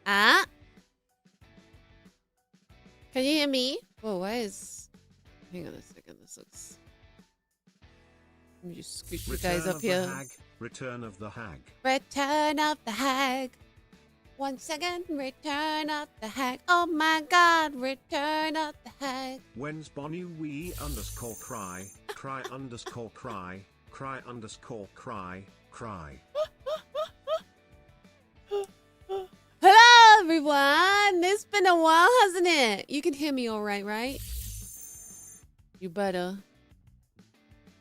Ah. Can you hear me? Whoa, why is... Hang on a second, this looks... Let me just scoot you guys up here. Return of the hag. Return of the hag. Once again, return of the hag. Oh my god, return of the hag. When's Bonnie wee underscore cry, cry underscore cry, cry underscore cry, cry. Hello everyone! It's been a while, hasn't it? You can hear me alright, right? You better.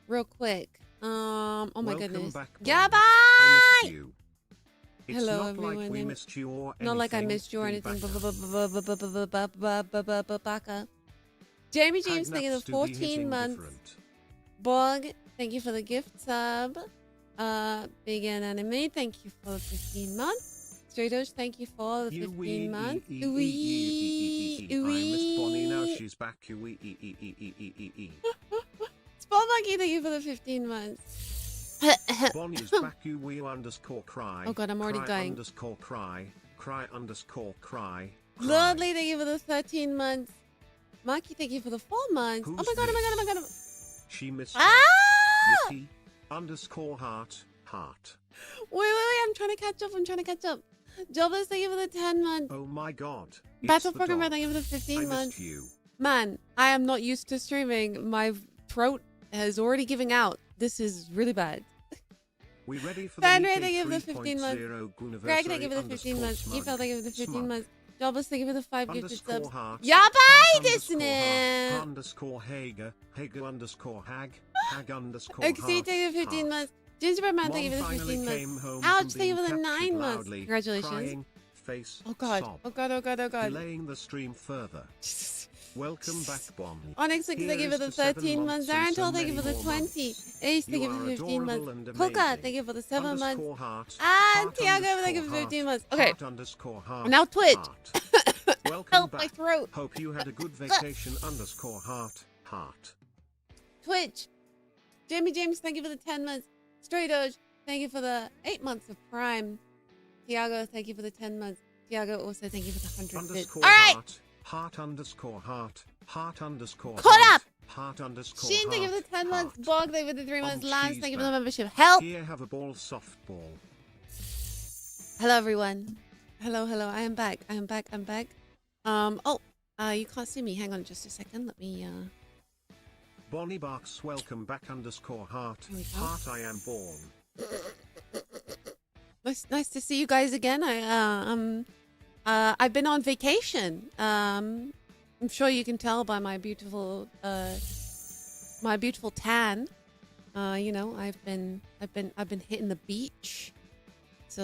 Real quick. Oh my goodness. Yeah, bye! Hello everyone. Like we missed you or anything. Not like I missed you or anything. Baka. Jamie James, thank you for the 14 months. Bog, thank you for the gift sub. Big N Anime, thank you for the 15 months. Stray Doge, thank you for the 15 months. I miss Bonnie, now she's back. Spawn Monkey, thank you for the 15 months. Bonnie's back. We underscore cry. Oh god, I'm already dying. Underscore cry. Cry underscore cry. Lordly, thank you for the 13 months. Maki, thank you for the 4 months. Who's oh my god, oh my god, oh my god. She missed Ah! Yippee. Underscore heart. Heart. Wait, I'm trying to catch up. Jobless, thank you for the 10 months. Oh my god. Battle Programmer, thank you for the 15 months. You. Man, I am not used to streaming. My throat is already giving out. This is really bad. We ready for Fan the Ray, thank you for the 15 months. Greg, thank you for the 15 months. Yifel, thank you for the 15 months. Jobless, thank you for the 5 gifted subs. Yabai desu ne! Underscore Hager. Hager underscore hag. Hag underscore Exceed, thank you for the 15 months. Gingerbread Man, thank you for the 15 months. Ouch, thank you for the 9 months. Congratulations. Face, oh god. sob. Oh god, oh god, oh god. Delaying the stream further. Welcome back, Bonnie. Onyx, thank you for the 13 months. Zarantol, thank you for the 20. Ace, thank you for the 15 months. Coca, thank you for the 7 months. And Tiago, thank you for 15 months. Okay. Now Twitch. Help my throat. Hope you had a good vacation. Underscore heart. Heart. Twitch. Jamie James, thank you for the 10 months. Stray Doge, thank you for the 8 months of Prime. Tiago, thank you for the 10 months. Tiago also thank you for the 100 bits. Alright! Heart underscore heart. Heart underscore caught up! Heart underscore Sheen, thank you for the 10 months. Bog, thank you for the 3 months. Lance, thank you for the membership. Help! Here, have a ball, softball. Hello, everyone. Hello. I am back. I'm back. You can't see me. Hang on just a second. Let me, Bonnie Barks, welcome back. Underscore heart. Heart, I am born. Nice to see you guys again. I've been on vacation. I'm sure you can tell by my beautiful tan. You know, I've been hitting the beach. It's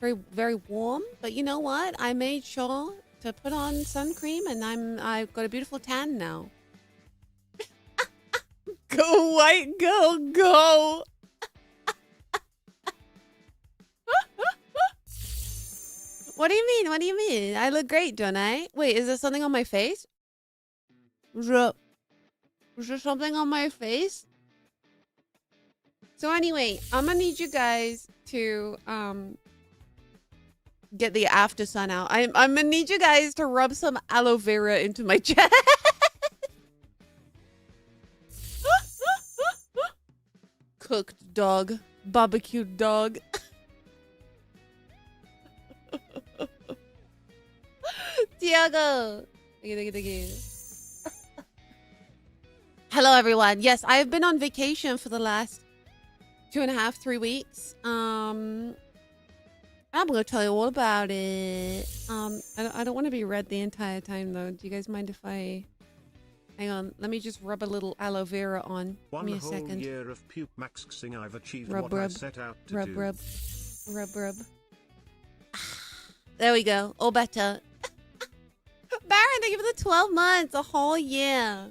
very warm, but you know what? I made sure to put on sun cream, and I've got a beautiful tan now. Go white girl, go! What do you mean? I look great, don't I? Wait, is there something on my face? Is there something on my face? So anyway, I'm gonna need you guys to get the after sun out. I'm gonna need you guys to rub some aloe vera into my chest. Cooked dog, barbecued dog. Tiago. Thank you. Hello, everyone. Yes, I have been on vacation for the last 2.5, 3 weeks. I'm gonna tell you all about it. I don't want to be red the entire time, though. Do you guys mind if I... Hang on, let me just rub a little aloe vera on. Give me a second. 1 whole year of puke maxing, I've achieved what I set out to do. Rub. There we go. All better. Baron, thank you for the 12 months. A whole year.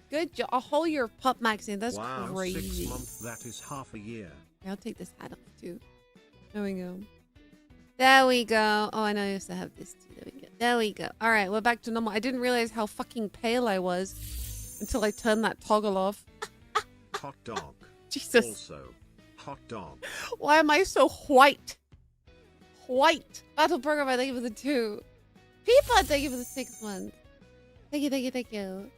Good job. A whole year of pup maxing. That's crazy. 6 months, that is half a year. I'll take this hat off, too. There we go. Oh, I know I used to have this, too. There we go. All right, we're back to normal. I didn't realize how fucking pale I was until I turned that toggle off. Hot dog. Jesus. Also, hot dog. Why am I so white? White. Battle Program, thank you for the 2. Peapod, thank you for the 6 months. Thank you, thank you, thank you.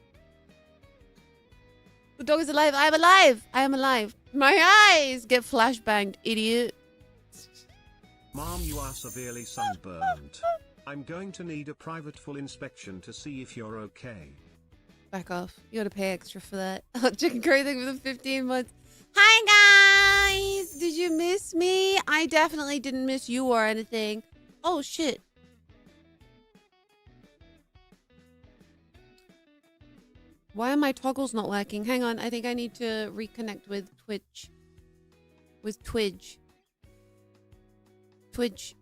The dog is alive. I am alive. I am alive. My eyes get flashbanged, idiot. Mom, you are severely sunburned. I'm going to need a private full inspection to see if you're okay. Back off. You gotta pay extra for that. Chicken curry, thank you for the 15 months. Hi, guys. Did you miss me? I definitely didn't miss you or anything. Oh, shit. Why are my toggles not working? Hang on. I think I need to reconnect with Twitch. With Twitch. Twitch.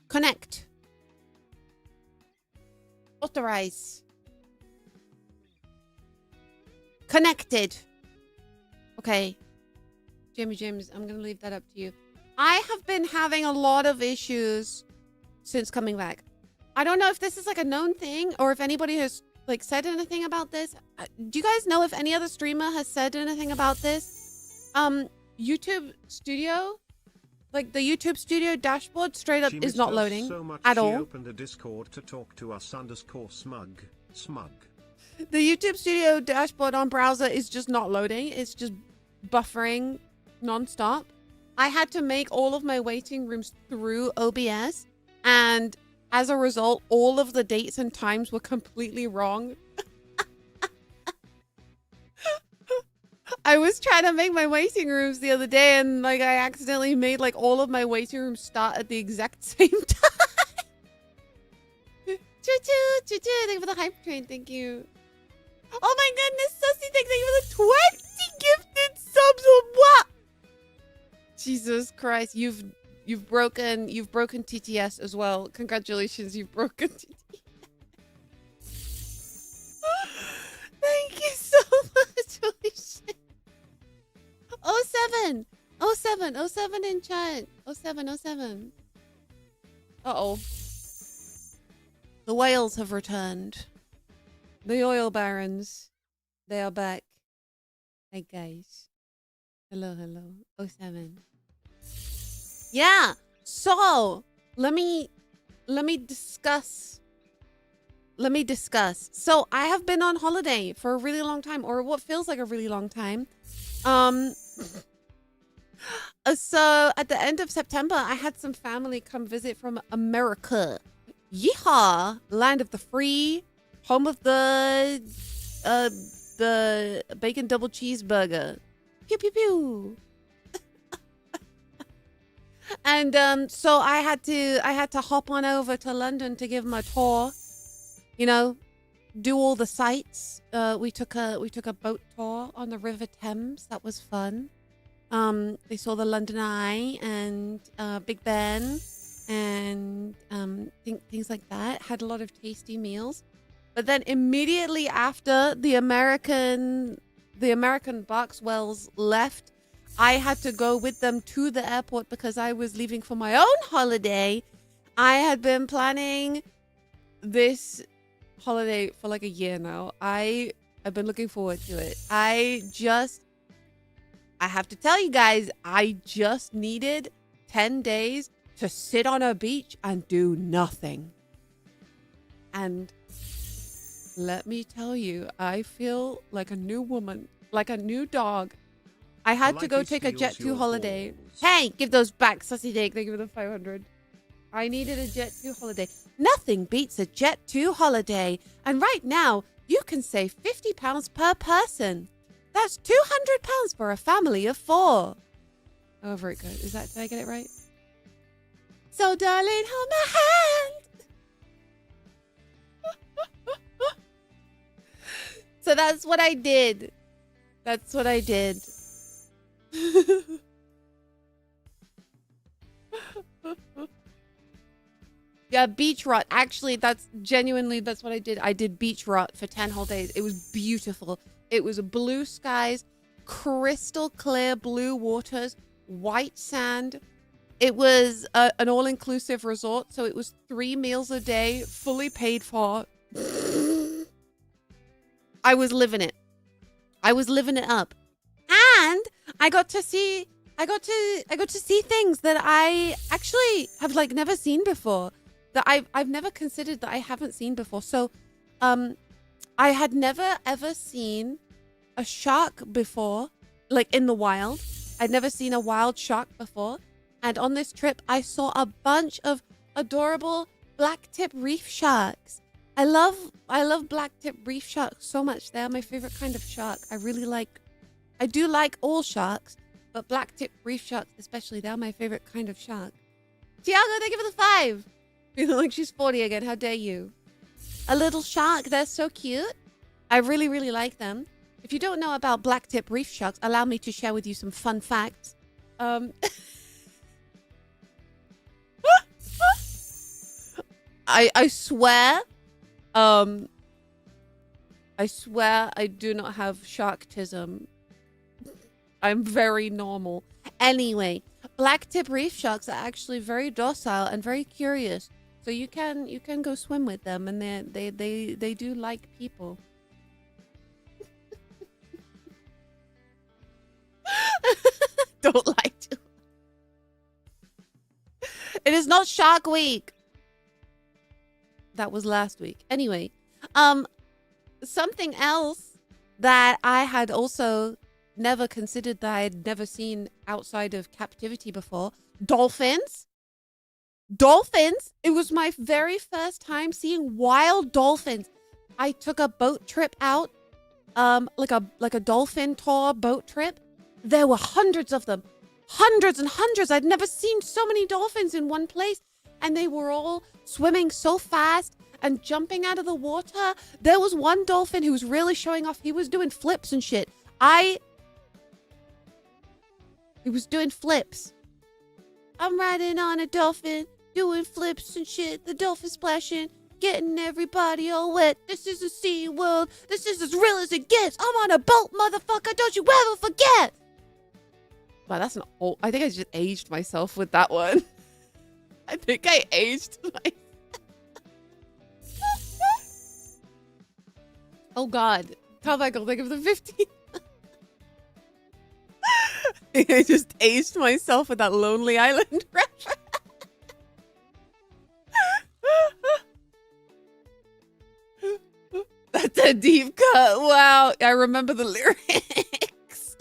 Connect. Authorize. Connected. Okay. Jamie James, I'm going to leave that up to you. I have been having a lot of issues since coming back. I don't know if this is like a known thing or if anybody has like said anything about this. Do you guys know if any other streamer has said anything about this? YouTube Studio, like the YouTube Studio dashboard straight up is not loading so at all. She opened a Discord to talk to us _smug. The YouTube Studio dashboard on browser is just not loading. It's just buffering nonstop. I had to make all of my waiting rooms through OBS, and as a result, all of the dates and times were completely wrong. I was trying to make my waiting rooms the other day, and like I accidentally made like all of my waiting rooms start at the exact same time. Choo-choo, choo-choo. Thank you for the hype train. Thank you. Oh my goodness, Sussy, thank you for the 20 gifted subs. What? Jesus Christ, you've broken TTS as well. Congratulations, you've broken TTS. Thank you so much. Holy shit. 07 in chat. 07. Uh-oh. The whales have returned. The oil barons. They are back. Hey guys. Hello. 07. Yeah. So let me discuss. So I have been on holiday for a really long time, or what feels like a really long time. So at the end of September, I had some family come visit from America. Yeehaw! Land of the free, home of the bacon double cheeseburger. Pew pew pew. And so I had to hop on over to London to give them a tour. You know, do all the sights. We took a boat tour on the River Thames. That was fun. They saw the London Eye and Big Ben and things like that. Had a lot of tasty meals. But then immediately after the American Barkswells left, I had to go with them to the airport because I was leaving for my own holiday. I had been planning this holiday for like a year now. I've been looking forward to it. I have to tell you guys, I just needed 10 days to sit on a beach and do nothing. And let me tell you, I feel like a new woman, like a new dog. I had to go take a Jet2 holiday. Hey, give those back, Sussy Dick. Thank you for the 500. I needed a Jet2 holiday. Nothing beats a Jet2 holiday. And right now, you can save £50 per person. That's £200 for a family of 4. Oh, very good. Did I get it right? So, darling, hold my hand. So that's what I did. Yeah, beach rot. Actually, that's what I did. I did beach rot for 10 whole days. It was beautiful. It was blue skies, crystal clear blue waters, white sand. It was an all-inclusive resort, so it was 3 meals a day, fully paid for. I was living it. I was living it up. And I got to see I got to see things that I actually have like never seen before, that I've never considered that I haven't seen before. So I had never ever seen a shark before, like in the wild. I'd never seen a wild shark before. And on this trip, I saw a bunch of adorable black-tip reef sharks. I love black-tip reef sharks so much. They are my favorite kind of shark. I do like all sharks, but black-tip reef sharks especially, they are my favorite kind of shark. Tiago, thank you for the 5. Feeling like she's 40 again. How dare you? A little shark. They're so cute. I really, really like them. If you don't know about black-tip reef sharks, allow me to share with you some fun facts. I swear, I do not have sharktism. I'm very normal. Anyway, black-tip reef sharks are actually very docile and very curious. So you can go swim with them, and they do like people. Don't like to. It is not Shark Week. That was last week. Anyway, something else that I had also never considered, that I had never seen outside of captivity before. Dolphins. Dolphins. It was my very first time seeing wild dolphins. I took a boat trip out, like a dolphin tour boat trip. There were hundreds of them. Hundreds and hundreds. I'd never seen so many dolphins in one place. And they were all swimming so fast and jumping out of the water. There was one dolphin who was really showing off. He was doing flips and shit. He was doing flips. I'm riding on a dolphin, doing flips and shit. The dolphin splashing, getting everybody all wet. This is a sea world. This is as real as it gets. I'm on a boat, motherfucker. Don't you ever forget. Wow, that's an old... I think I just aged myself with that one. I think I aged myself. Oh, God. Carmichael, think of the 15. I just aged myself with that Lonely Island reference. That's a deep cut. Wow. I remember the lyrics.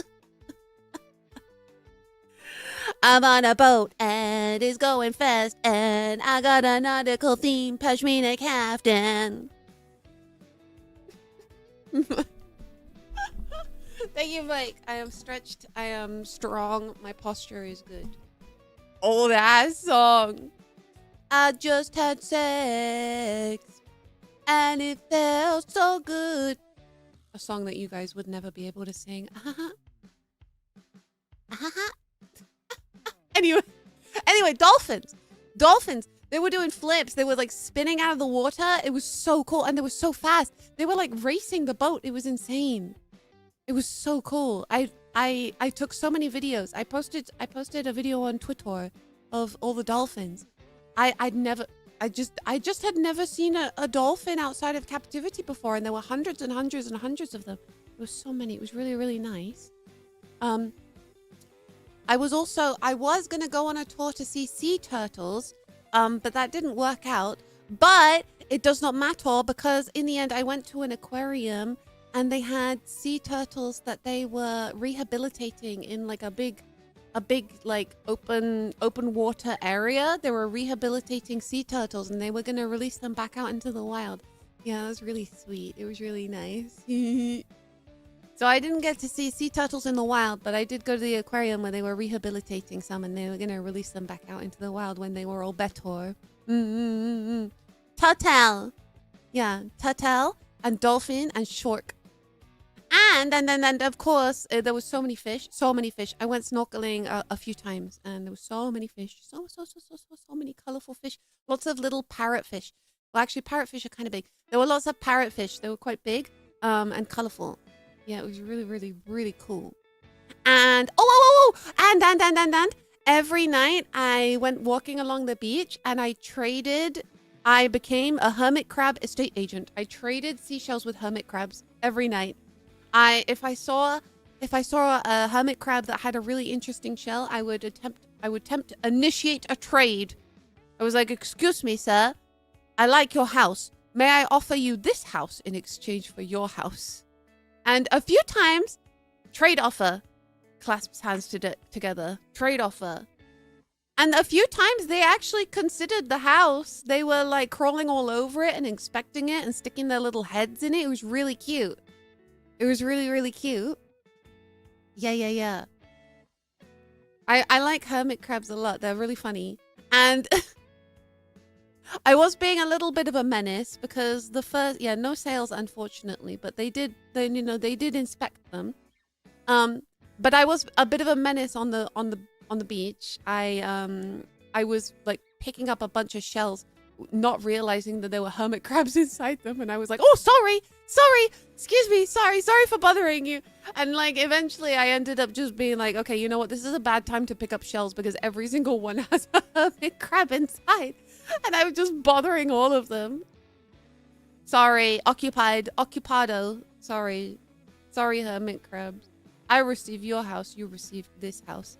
I'm on a boat and it's going fast, and I got a nautical theme, pashmina captain. Thank you, Mike. I am stretched. I am strong. My posture is good. Old ass song. I just had sex and it felt so good. A song that you guys would never be able to sing. Anyway, dolphins. They were doing flips. They were like spinning out of the water. It was so cool, and they were so fast. They were like racing the boat. It was insane. It was so cool. I took so many videos. I posted a video on Twitter of all the dolphins. I just had never seen a dolphin outside of captivity before, and there were hundreds and hundreds and hundreds of them. There was so many. It was really, really nice. I was gonna go on a tour to see sea turtles, but that didn't work out. But it does not matter, because in the end I went to an aquarium and they had sea turtles that they were rehabilitating in like a big like open water area. They were rehabilitating sea turtles, and they were gonna release them back out into the wild. Yeah, it was really sweet. It was really nice. So I didn't get to see sea turtles in the wild, but I did go to the aquarium where they were rehabilitating some, and they were gonna release them back out into the wild when they were all better. Turtle. Yeah, turtle and dolphin and shark. And of course, there was so many fish. I went snorkeling a few times, and there were so many fish. So many colorful fish. Lots of little parrotfish. Well, actually, parrotfish are kind of big. There were lots of parrotfish. They were quite big and colorful. Yeah, it was really, really, really cool. And and every night I went walking along the beach, and I became a hermit crab estate agent. I traded seashells with hermit crabs every night. If I saw if I saw a hermit crab that had a really interesting shell, I would attempt to initiate a trade. I was like, excuse me, sir. I like your house. May I offer you this house in exchange for your house? And a few times, trade offer. Clasps hands together. Trade offer. And a few times they actually considered the house. They were like crawling all over it and inspecting it and sticking their little heads in it. It was really cute. It was really, really cute. Yeah. I like hermit crabs a lot. They're really funny. And I was being a little bit of a menace because the first, no sales, unfortunately, but they did inspect them. But I was a bit of a menace on the beach. I was like picking up a bunch of shells, not realizing that there were hermit crabs inside them, and I was like, "Oh, sorry, excuse me, sorry for bothering you." And like eventually, I ended up just being like, "Okay, you know what? This is a bad time to pick up shells because every single one has a hermit crab inside." And I was just bothering all of them. Sorry, occupado. Sorry, hermit crabs. I received your house, you received this house.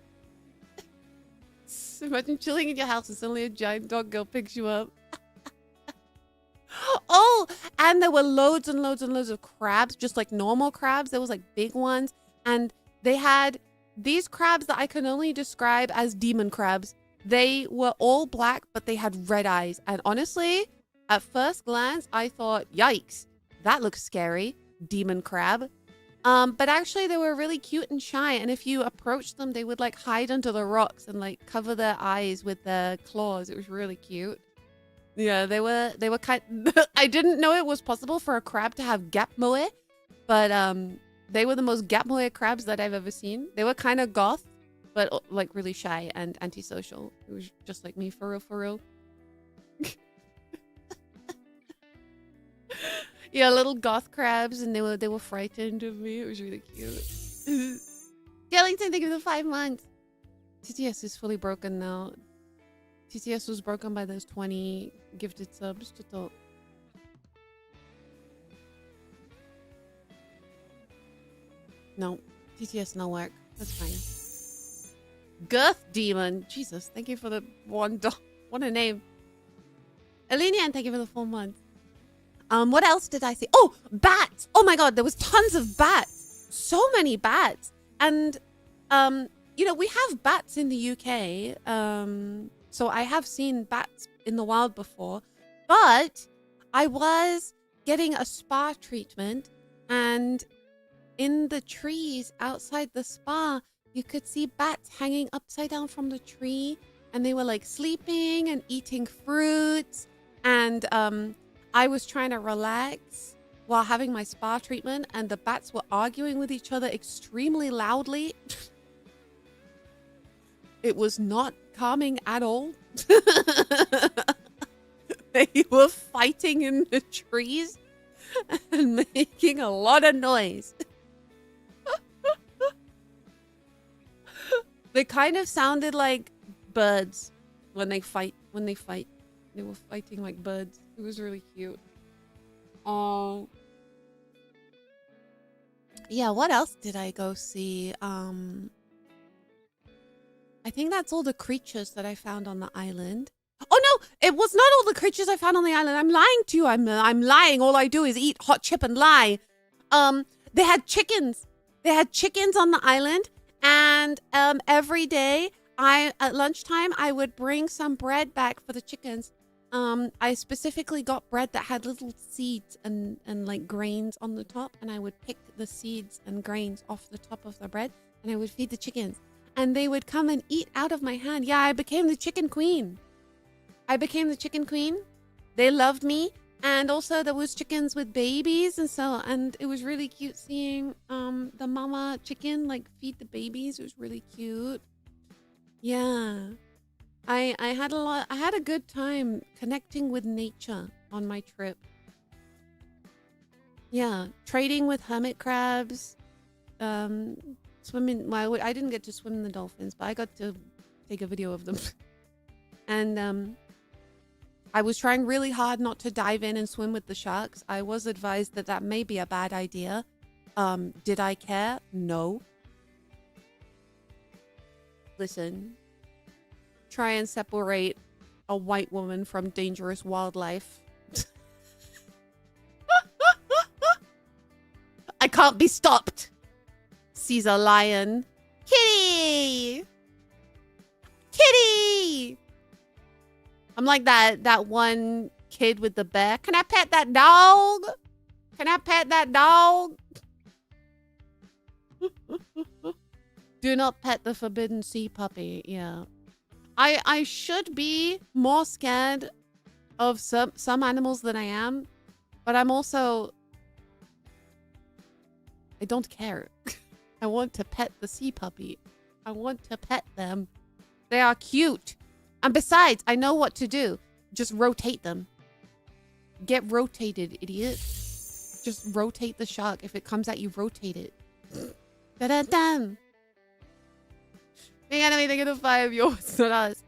Imagine chilling in your house and suddenly a giant dog girl picks you up. Oh, and there were loads and loads and loads of crabs, just like normal crabs. There was like big ones. And they had these crabs that I can only describe as demon crabs. They were all black, but they had red eyes. And honestly, at first glance, I thought, yikes, that looks scary. Demon crab. But actually they were really cute and shy. And if you approached them, they would like hide under the rocks and like cover their eyes with their claws. It was really cute. Yeah, they were kind I didn't know it was possible for a crab to have gap moe, but they were the most gap moe crabs that I've ever seen. They were kind of goth, but like really shy and antisocial. It was just like me, for real. Yeah, little goth crabs, and they were frightened of me. It was really cute. Skellington, thank you for the 5 months. TTS is fully broken now. TTS was broken by those 20 gifted subs. No, TTS no work. That's fine. Girth Demon. Jesus, thank you for the one dog. What a name. Alinian, thank you for the 4 months. What else did I see? Oh, bats. Oh my God, there was tons of bats. So many bats. And, you know, we have bats in the UK. So I have seen bats in the wild before. But I was getting a spa treatment. And in the trees outside the spa, you could see bats hanging upside down from the tree. And they were like sleeping and eating fruits. And, I was trying to relax while having my spa treatment, and the bats were arguing with each other extremely loudly. It was not calming at all. They were fighting in the trees and making a lot of noise. They kind of sounded like birds when they fight. They were fighting like birds. It was really cute. Oh. Yeah, what else did I go see? I think that's all the creatures that I found on the island. Oh no, it was not all the creatures I found on the island. I'm lying to you. I'm lying. All I do is eat hot chip and lie. They had chickens. They had chickens on the island, and every day at lunchtime I would bring some bread back for the chickens. I specifically got bread that had little seeds and like grains on the top, and I would pick the seeds and grains off the top of the bread, and I would feed the chickens, and they would come and eat out of my hand. Yeah, I became the chicken queen. They loved me, and also there was chickens with babies, and it was really cute seeing the mama chicken like feed the babies. It was really cute. Yeah. I had a good time connecting with nature on my trip. Yeah, trading with hermit crabs, swimming. Well, I didn't get to swim in the dolphins, but I got to take a video of them. And I was trying really hard not to dive in and swim with the sharks. I was advised that may be a bad idea. Did I care? No. listen. Try and separate a white woman from dangerous wildlife. I can't be stopped. Sees a lion. Kitty! Kitty! I'm like that one kid with the bear. Can I pet that dog? Can I pet that dog? Do not pet the forbidden sea puppy. Yeah. I should be more scared of some animals than I am, but I'm also... I don't care. I want to pet the sea puppy. I want to pet them. They are cute. And besides, I know what to do. Just rotate them. Get rotated, idiot. Just rotate the shark. If it comes at you, rotate it. Da-da-dam. The enemy, they're gonna fire yours, not us.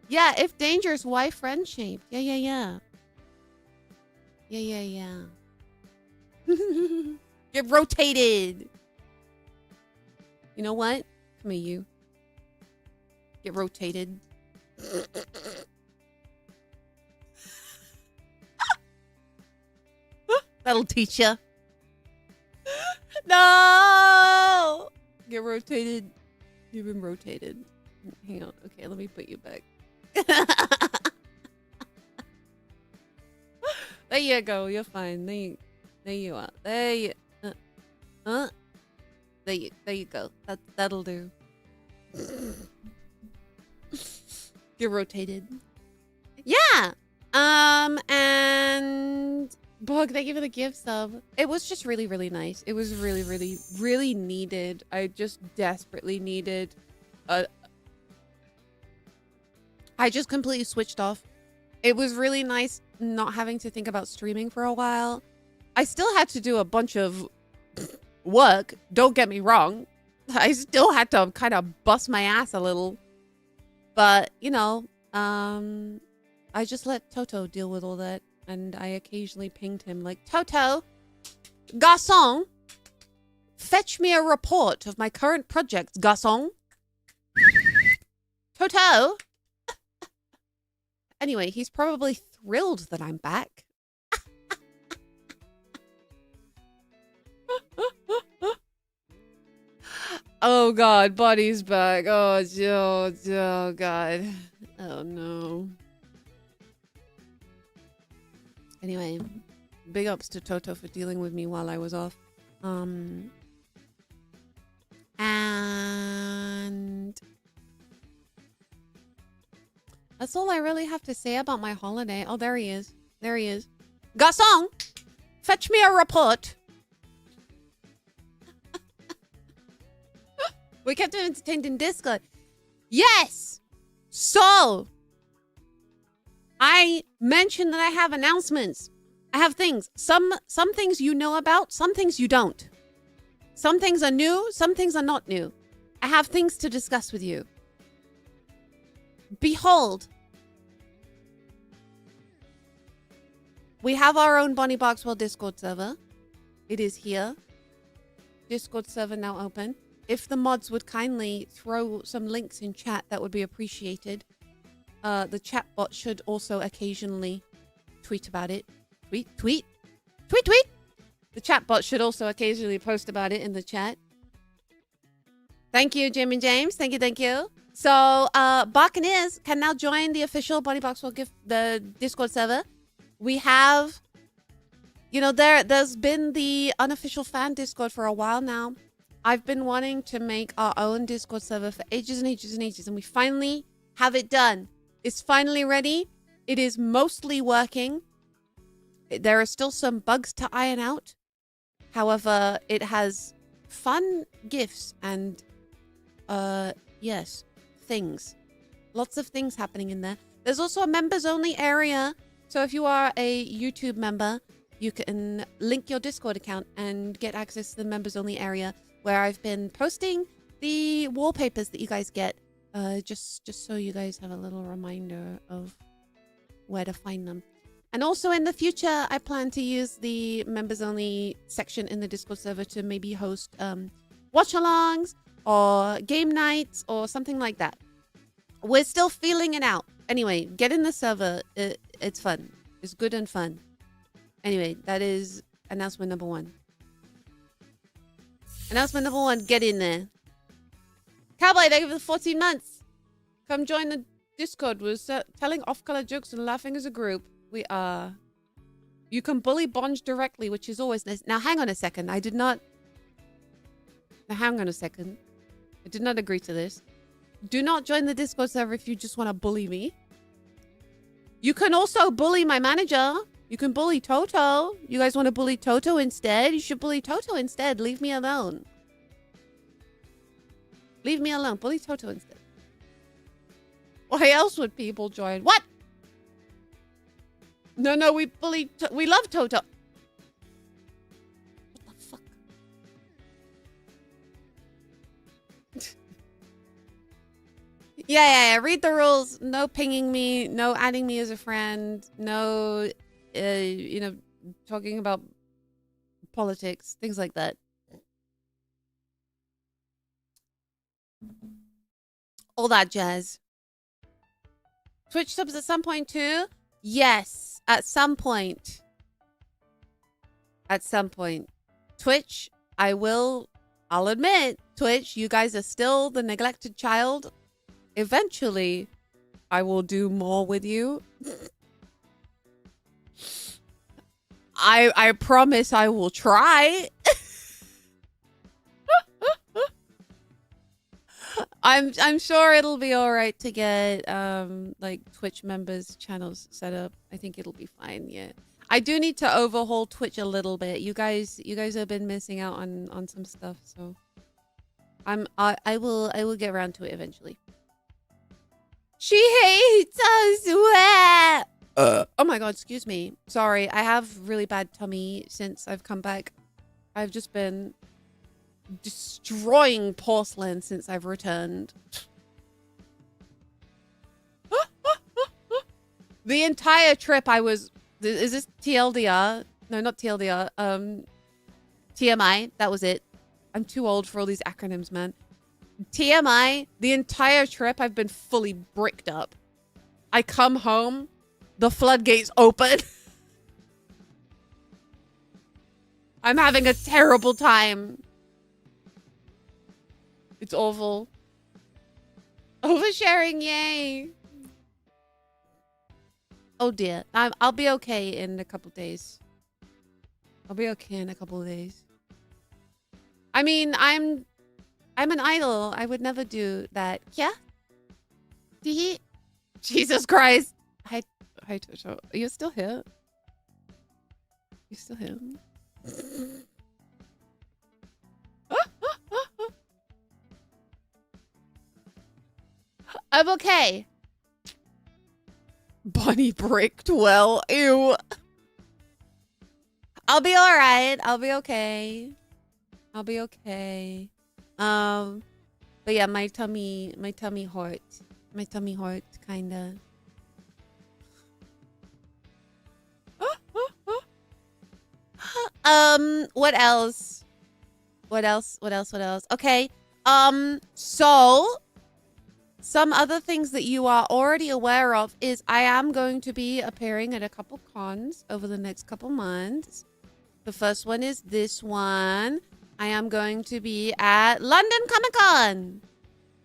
Yeah, if dangerous, why friend shaped? Yeah. Get rotated. You know what? Come here, you. Get rotated. That'll teach ya. No! Get rotated. You've been rotated. Hang on. Okay, let me put you back. There you go. You're fine. There you are. There you go. That'll do. Get rotated. Yeah. And Bug, thank you for the gift sub. It was just really, really nice. It was really, really, really needed. I just desperately needed I just completely switched off. It was really nice not having to think about streaming for a while. I still had to do a bunch of work. Don't get me wrong. I still had to kind of bust my ass a little. But, you know, I just let Toto deal with all that. And I occasionally pinged him like, Toto, garçon, fetch me a report of my current projects, garçon. Toto. Anyway, he's probably thrilled that I'm back. Oh God, Buddy's back. Oh God. Oh no. Anyway, big ups to Toto for dealing with me while I was off. And that's all I really have to say about my holiday. Oh, there he is. There he is. Garçon, fetch me a report. We kept him entertained in Discord. Yes! So, I mentioned that I have announcements. I have things. Some things you know about, some things you don't. Some things are new, some things are not new. I have things to discuss with you. Behold. We have our own Bonnie Barkswell Discord server. It is here. Discord server now open. If the mods would kindly throw some links in chat, that would be appreciated. The chat bot should also occasionally tweet about it. Tweet. The chat bot should also occasionally post about it in the chat. Thank you, Jim and James. Thank you. So, Barkaneers can now join the official Bonnie Barkswell the Discord server. We have, you know, there's been the unofficial fan Discord for a while now. I've been wanting to make our own Discord server for ages and ages and ages, and we finally have it done. It's finally ready. It is mostly working. There are still some bugs to iron out. However, it has fun gifts and, yes, things. Lots of things happening in there. There's also a members-only area. So if you are a YouTube member, you can link your Discord account and get access to the members-only area, where I've been posting the wallpapers that you guys get, just so you guys have a little reminder of where to find them. And also in the future, I plan to use the members-only section in the Discord server to maybe host watch-alongs or game nights or something like that. We're still feeling it out. Anyway, get in the server. It's fun. It's good and fun. Anyway, that is announcement number 1. Announcement number 1, get in there. Cowboy, thank you for the 14 months. Come join the Discord. We're telling off-color jokes and laughing as a group. We are. You can bully Bonge directly, which is always nice. Now, hang on a second. I did not... Now, hang on a second. I did not agree to this. Do not join the Discord server if you just want to bully me. You can also bully my manager. You can bully Toto. You guys want to bully Toto instead? You should bully Toto instead. Leave me alone. Leave me alone. Bully Toto instead. Why else would people join? What? No, we bully... We love Toto. What the fuck? Yeah. Read the rules. No pinging me. No adding me as a friend. No, you know, talking about politics. Things like that. All that jazz. Twitch subs at some point too? Yes, at some point. At some point. Twitch, I'll admit, Twitch, you guys are still the neglected child. Eventually, I will do more with you. I promise I will try. I'm sure it'll be all right to get like Twitch members channels set up. I think it'll be fine. Yeah, I do need to overhaul Twitch a little bit. You guys have been missing out on some stuff, so I will get around to it eventually. She hates us. Oh my god, excuse me. Sorry, I have really bad tummy since I've come back. I've just been destroying porcelain since I've returned. The entire trip I was... Is this TLDR? No, not TLDR. TMI. That was it. I'm too old for all these acronyms, man. TMI. The entire trip I've been fully bricked up. I come home. The floodgates open. I'm having a terrible time. It's awful. Oversharing, yay. Oh dear. I'll be okay in a couple days. I'll be okay in a couple of days. I mean, I'm an idol. I would never do that. Yeah? Jesus Christ. Hi, Toto. Are you still here? You still here? I'm okay. Bonnie bricked well. Ew. I'll be all right. I'll be okay. I'll be okay. But yeah, my tummy hurt. My tummy hurt, kinda. What else? What else? Okay. So some other things that you are already aware of is I am going to be appearing at a couple cons over the next couple months. The first one is this one. I am going to be at London Comic Con.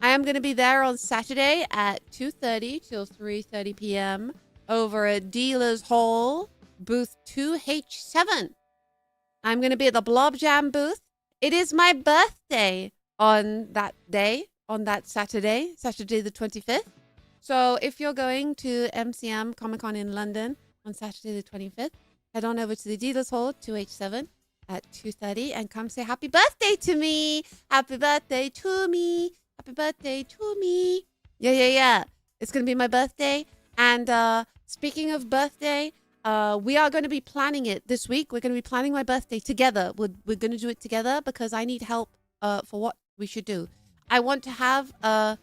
I am going to be there on Saturday at 2:30 till 3:30 p.m. over at Dealers Hall, booth 2H7. I'm going to be at the Blob Jam booth. It is my birthday on that day, on that Saturday the 25th. So if you're going to MCM Comic Con in London on Saturday the 25th, head on over to the Dealers Hall, 2H7 at 2:30 and come say happy birthday to me. Happy birthday to me. Happy birthday to me. Yeah. It's going to be my birthday. And speaking of birthday, we are going to be planning it this week. We're going to be planning my birthday together. We're going to do it together because I need help for what we should do. I want to have a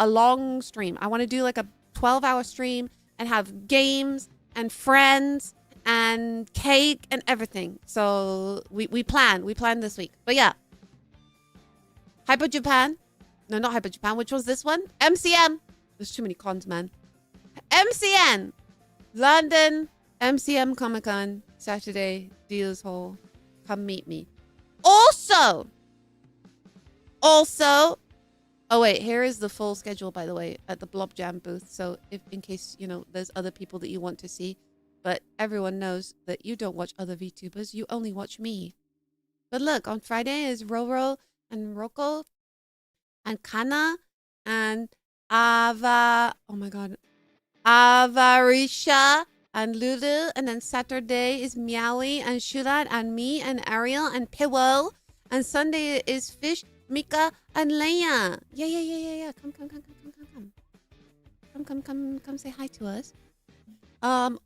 long stream. I want to do like a 12-hour stream and have games and friends and cake and everything. So we plan this week. But yeah. Hyper Japan. No, not Hyper Japan. Which was this one? MCM. There's too many cons, man. MCN. London. MCM Comic Con. Saturday. Deals Hall. Come meet me. Also. Oh, wait. Here is the full schedule, by the way, at the Blob Jam booth. So if in case, you know, there's other people that you want to see. But everyone knows that you don't watch other VTubers. You only watch me. But look, on Friday is Roro and Roko and Kana and Ava. Oh my god. Avarisha and Lulu. And then Saturday is Meowie and Shulat and me and Ariel and Piwo. And Sunday is Fish, Mika, and Leia. Yeah. Come say hi to us.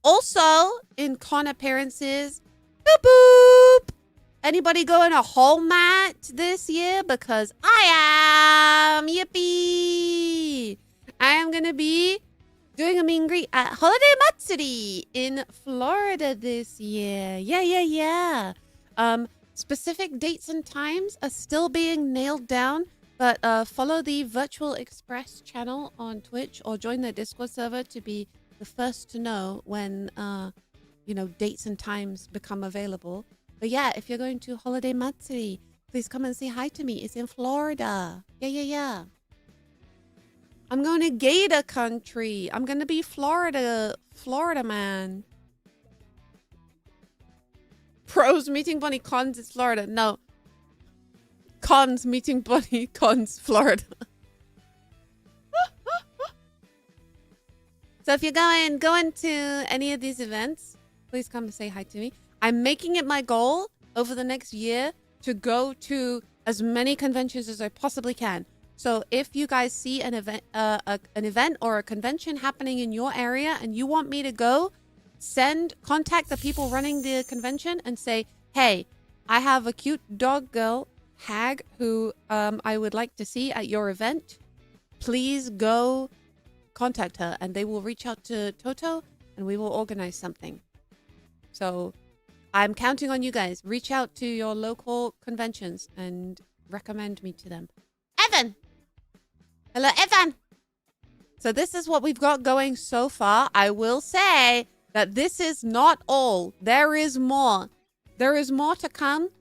Also in con appearances, boop boop. Anybody going to Hallmat this year? Because I am. Yippee! I am gonna be doing a meet and greet at Holiday Matsuri in Florida this year. Yeah. Specific dates and times are still being nailed down, but follow the Virtual Express channel on Twitch or join the Discord server to be the first to know when, dates and times become available. But yeah, if you're going to Holiday Matsuri, please come and say hi to me. It's in Florida. Yeah. I'm going to Gator Country. I'm going to be Florida man. Pros meeting bunny, cons is Florida. No. Cons meeting bunny, cons Florida. So if you're going to any of these events, please come and say hi to me. I'm making it my goal over the next year to go to as many conventions as I possibly can. So if you guys see an event or a convention happening in your area and you want me to go, contact the people running the convention and say, hey, I have a cute dog girl, Hag, who I would like to see at your event. Please go contact her and they will reach out to Toto and we will organize something. So I'm counting on you guys. Reach out to your local conventions and recommend me to them. Evan! Hello, Evan! So this is what we've got going so far. I will say that this is not all. There is more. There is more to come.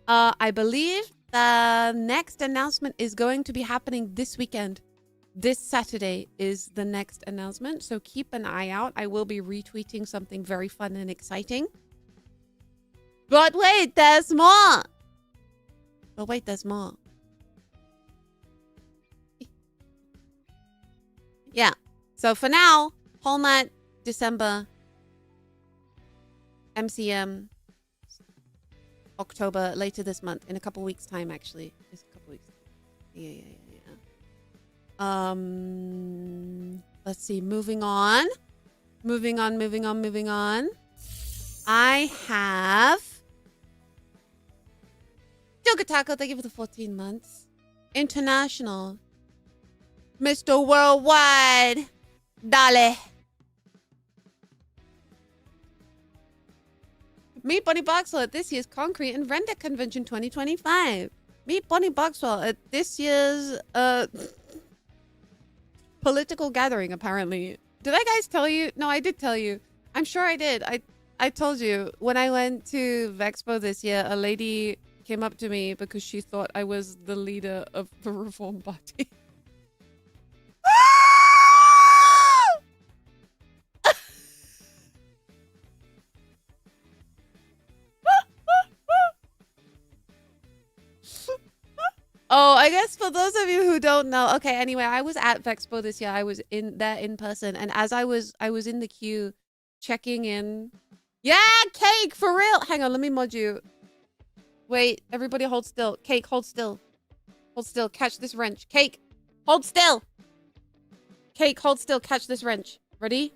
I believe the next announcement is going to be happening this weekend. This Saturday is the next announcement. So keep an eye out. I will be retweeting something very fun and exciting. But wait, there's more. Yeah. So for now, Hallmat, December, MCM, October, later this month, in a couple weeks' time, actually. It's a couple weeks. Yeah. Let's see. Moving on. I have Joga Taco, thank you for the 14 months. International. Mr. Worldwide. Dale. Meet Bonnie Barkswell at this year's Concrete and Render Convention 2025. Meet Bonnie Barkswell at this year's political gathering, apparently. Did I guys tell you? No, I did tell you. I'm sure I did. I told you. When I went to Vexpo this year, a lady came up to me because she thought I was the leader of the Reform Party. Oh, I guess for those of you who don't know. Okay, anyway, I was at Vexpo this year. I was there in person. And as I was in the queue checking in. Yeah, Cake, for real. Hang on, let me mod you. Wait, everybody hold still. Cake, hold still. Hold still, catch this wrench. Cake, hold still. Cake, hold still, catch this wrench. Ready?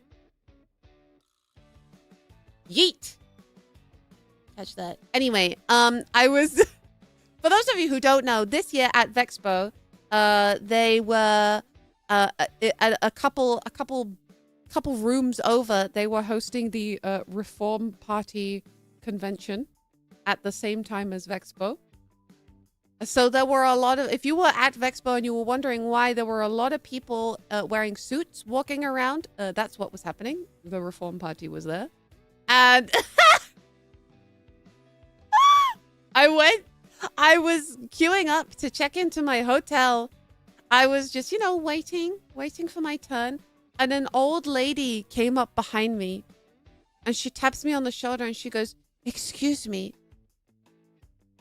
Yeet. Catch that. Anyway, I was... For those of you who don't know, this year at Vexpo, they were a couple rooms over. They were hosting the Reform Party convention at the same time as Vexpo. So there were a lot of, if you were at Vexpo and you were wondering why there were a lot of people wearing suits walking around, that's what was happening. The Reform Party was there. And I was queuing up to check into my hotel. I was just, you know, waiting for my turn. And an old lady came up behind me and she taps me on the shoulder and she goes, "Excuse me."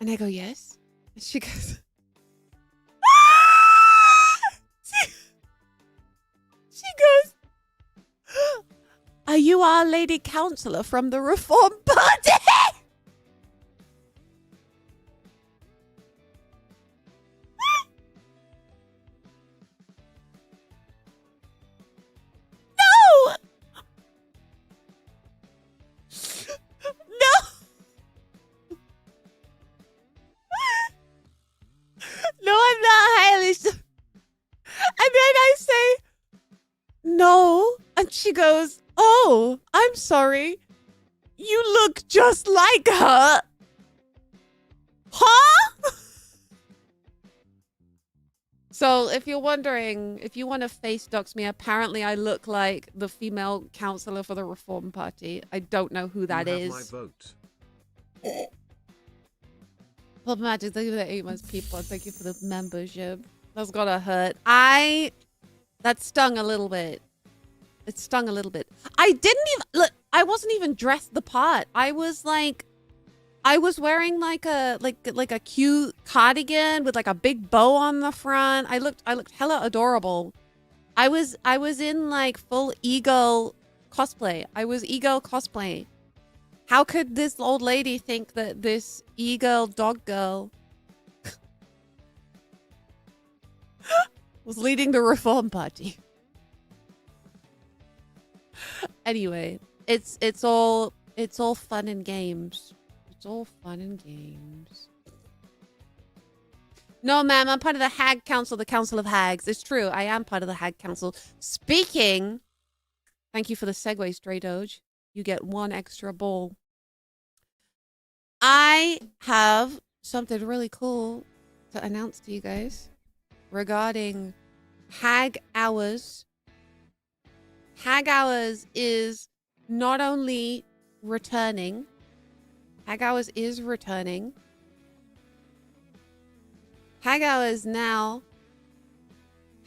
And I go, "Yes." And she goes, she goes, "Are you our lady councillor from the Reform Party?" No! No! No, I'm not highly. And then I say, "No." And she goes, "Oh, I'm sorry. You look just like her." Huh? So if you're wondering, if you want to face dox me, apparently I look like the female councillor for the Reform Party. I don't know who that is. You have my vote. Well, Magic, thank you for the 8 months, people. Thank you for the membership. That's gotta hurt. That stung a little bit. It stung a little bit. I didn't even, look, I wasn't even dressed the part. I was wearing like a cute cardigan with like a big bow on the front. I looked hella adorable. I was in like full ego cosplay. I was ego cosplay. How could this old lady think that this ego dog girl was leading the Reform Party? Anyway, it's all fun and games. It's all fun and games. No, ma'am, I'm part of the Hag Council, the Council of Hags. It's true, I am part of the Hag Council. Speaking, thank you for the segue, Stray Doge. You get 1 extra ball. I have something really cool to announce to you guys regarding Hag Hours. Hag Hours is not only returning, Hag Hours is returning. Hag Hours now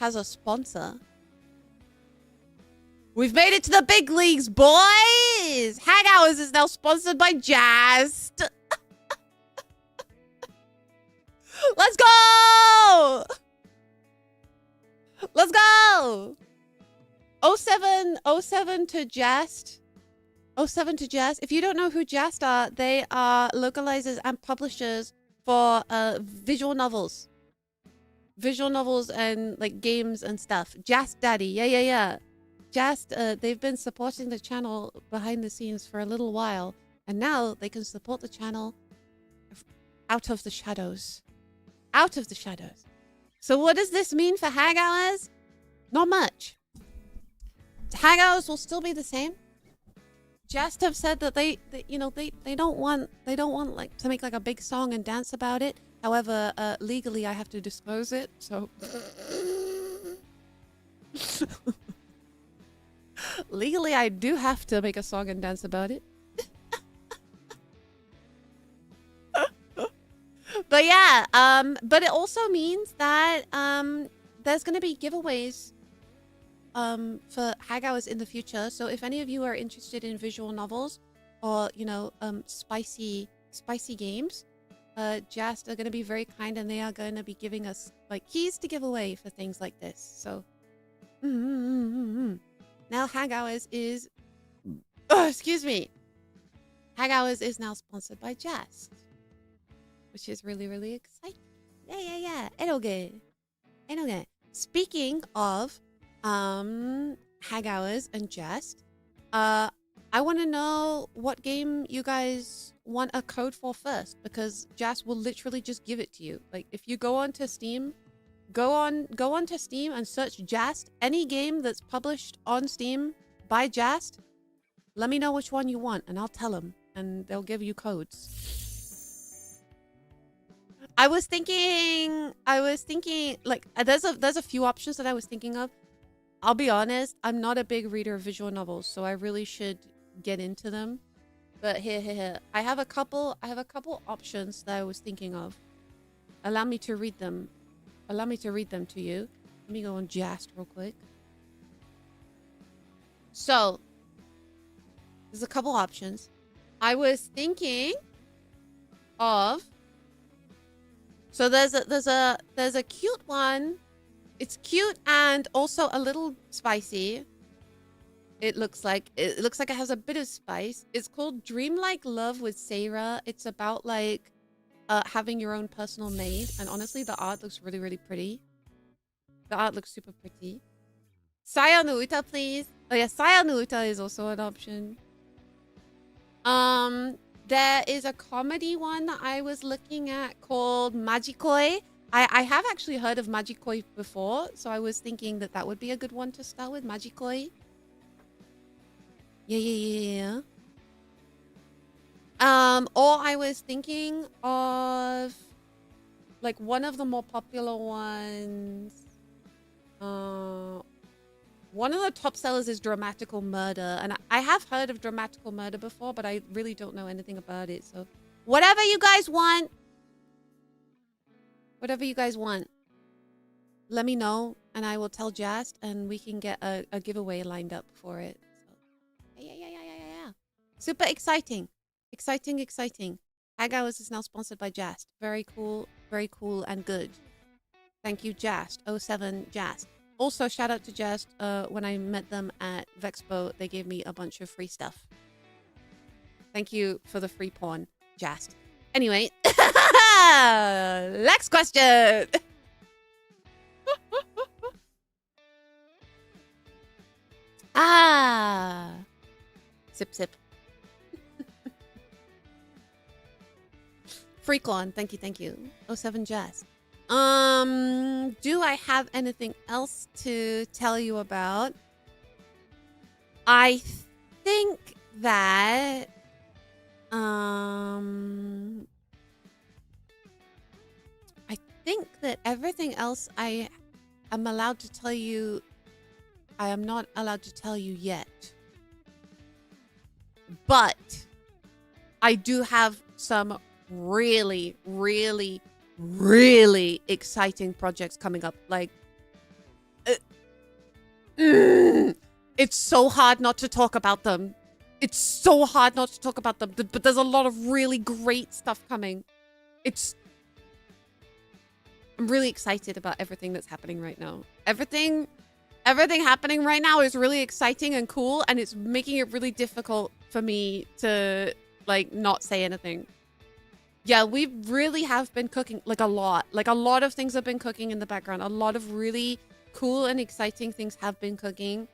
has a sponsor. We've made it to the big leagues, boys! Hag Hours is now sponsored by Just. Let's go! Let's go! 07 to Just. 07 to Just. If you don't know who Just are, they are localizers and publishers for visual novels. Visual novels and like games and stuff. Just Daddy. Yeah. Just, they've been supporting the channel behind the scenes for a little while. And now they can support the channel out of the shadows. Out of the shadows. So what does this mean for Hag Hours? Not much. Hag Hours will still be the same. Just have said that they don't want like to make like a big song and dance about it. However, legally I have to disclose it, so legally I do have to make a song and dance about it. But yeah, but it also means that there's gonna be giveaways for Hag Hours in the future. So if any of you are interested in visual novels or, you know, spicy games, Just are going to be very kind and they are going to be giving us like keys to give away for things like this. So now Hag Hours is, excuse me, Hag Hours is now sponsored by Just, which is really, really exciting. Yeah. It'll get. Speaking of Hag Hours and Just, I want to know what game you guys want a code for first, because Just will literally just give it to you. Like if you go onto Steam, go onto Steam and search Just, any game that's published on Steam by Just, let me know which one you want and I'll tell them and they'll give you codes. I was thinking like there's a few options that I was thinking of. I'll be honest, I'm not a big reader of visual novels, so I really should get into them. But here. I have a couple options that I was thinking of. Allow me to read them. Allow me to read them to you. Let me go on Jast real quick. So, there's a couple options. I was thinking of, so there's a cute one. It's cute and also a little spicy. It looks like it has a bit of spice. It's called Dreamlike Love with Sarah. It's about like having your own personal maid, and honestly the art looks really, really pretty. The art looks super pretty. Saya no Uta, please. Oh yeah, Saya no Uta is also an option. There is a comedy one that I was looking at called Majikoi. I have actually heard of Majikoi before, so I was thinking that that would be a good one to start with, Majikoi. Yeah. Or I was thinking of like one of the more popular ones. One of the top sellers is Dramatical Murder, and I have heard of Dramatical Murder before, but I really don't know anything about it. So whatever you guys want, let me know, and I will tell Jast, and we can get a giveaway lined up for it. So yeah. Super exciting. Exciting. Hag Hours is now sponsored by Jast. Very cool and good. Thank you, Jast. 07 Jast. Also, shout out to Jast. When I met them at Vexpo, they gave me a bunch of free stuff. Thank you for the free porn, Jast. Anyway, next question. Sip. Freaklon, thank you. 07 Jast. Do I have anything else to tell you about? I think that everything else I am allowed to tell you, I am not allowed to tell you yet. But I do have some really exciting projects coming up. Like, it's so hard not to talk about them. But there's a lot of really great stuff coming. I'm really excited about everything that's happening right now. Everything happening right now is really exciting and cool, and it's making it really difficult for me to like not say anything. Yeah, we really have been cooking like a lot. Like a lot of things have been cooking in the background. A lot of really cool and exciting things have been cooking.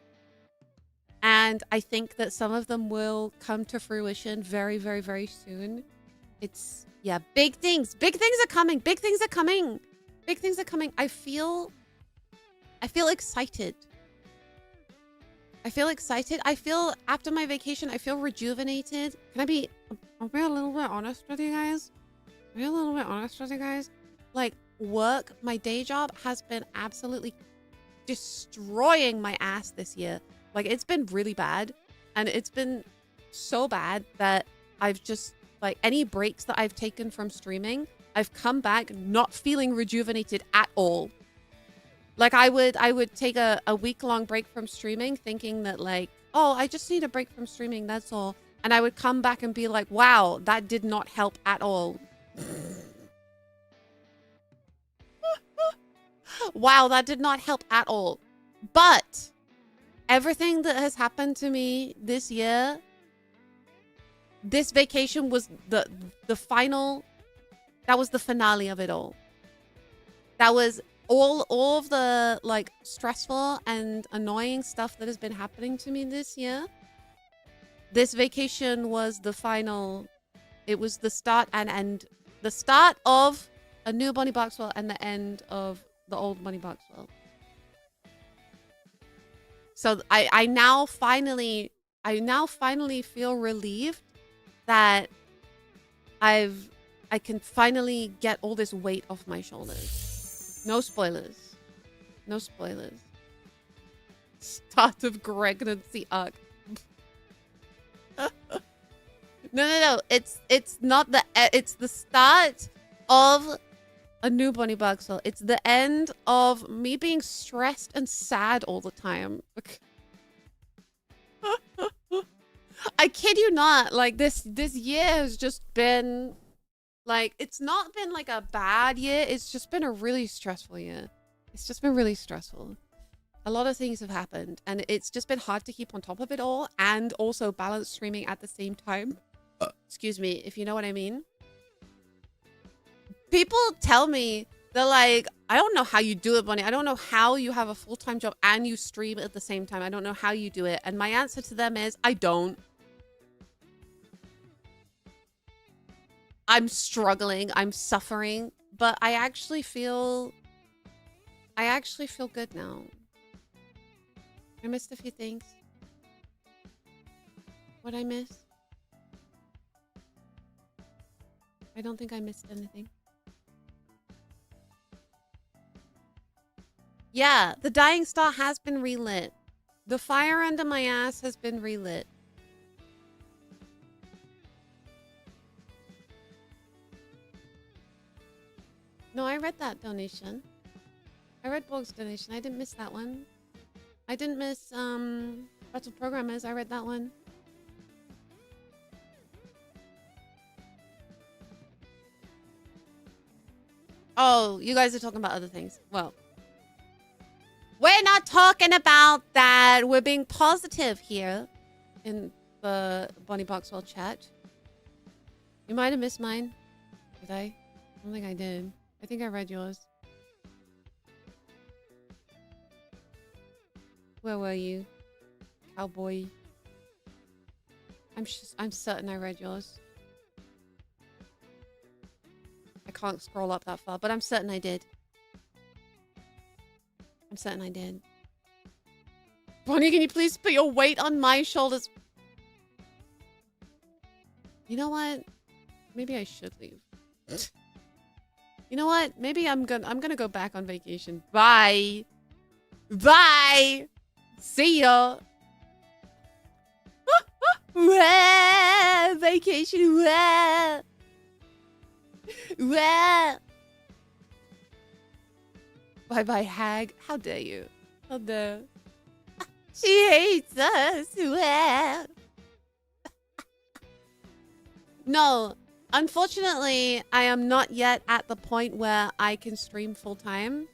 And I think that some of them will come to fruition very soon. It's, yeah, big things. Big things are coming. I feel excited. I feel after my vacation, I feel rejuvenated. I'll be a little bit honest with you guys. Like, work, my day job has been absolutely destroying my ass this year. Like, it's been really bad. And it's been so bad that I've just, like, any breaks that I've taken from streaming, I've come back not feeling rejuvenated at all. Like, I would take a week-long break from streaming thinking that, like, oh, I just need a break from streaming, that's all. And I would come back and be like, wow, that did not help at all. Wow, that did not help at all. But everything that has happened to me this year, this vacation was the final, that was the finale of it all. That was all of the like stressful and annoying stuff that has been happening to me this year. This vacation was the final. It was the start and end. The start of a new Bonnie Barkswell and the end of the old Bonnie Barkswell. So I now finally feel relieved that I've I can finally get all this weight off my shoulders. No spoilers. No spoilers. Start of pregnancy arc. No. It's not the it's the start of a new Bonnie Barkswell. It's the end of me being stressed and sad all the time. I kid you not. Like this year has just been like, it's not been like a bad year. It's just been a really stressful year. It's just been really stressful. A lot of things have happened and it's just been hard to keep on top of it all and also balance streaming at the same time. Excuse me, if you know what I mean. People tell me, they're like, I don't know how you do it, Bonnie. I don't know how you have a full-time job and you stream at the same time. I don't know how you do it. And my answer to them is, I don't. I'm struggling. I'm suffering. But I actually feel good now. I missed a few things. What'd I miss? I don't think I missed anything. Yeah, the dying star has been relit. The fire under my ass has been relit. No, I read that donation. I read Borg's donation. I didn't miss that one. I didn't miss Battle Programmers. I read that one. Oh, you guys are talking about other things. Well, we're not talking about that. We're being positive here in the Bonnie Barkswell chat. You might have missed mine. Did I? I don't think I did. I think I read yours. Where were you, cowboy? I'm certain I read yours. I can't scroll up that far, but I'm certain I did. I'm certain I did. Bonnie, can you please put your weight on my shoulders? You know what? Maybe I should leave. You know what? Maybe I'm gonna go back on vacation. Bye. Bye. See ya. Vacation. Bye bye, hag. How dare you? How dare. She hates us. No, unfortunately, I am not yet at the point where I can stream full time.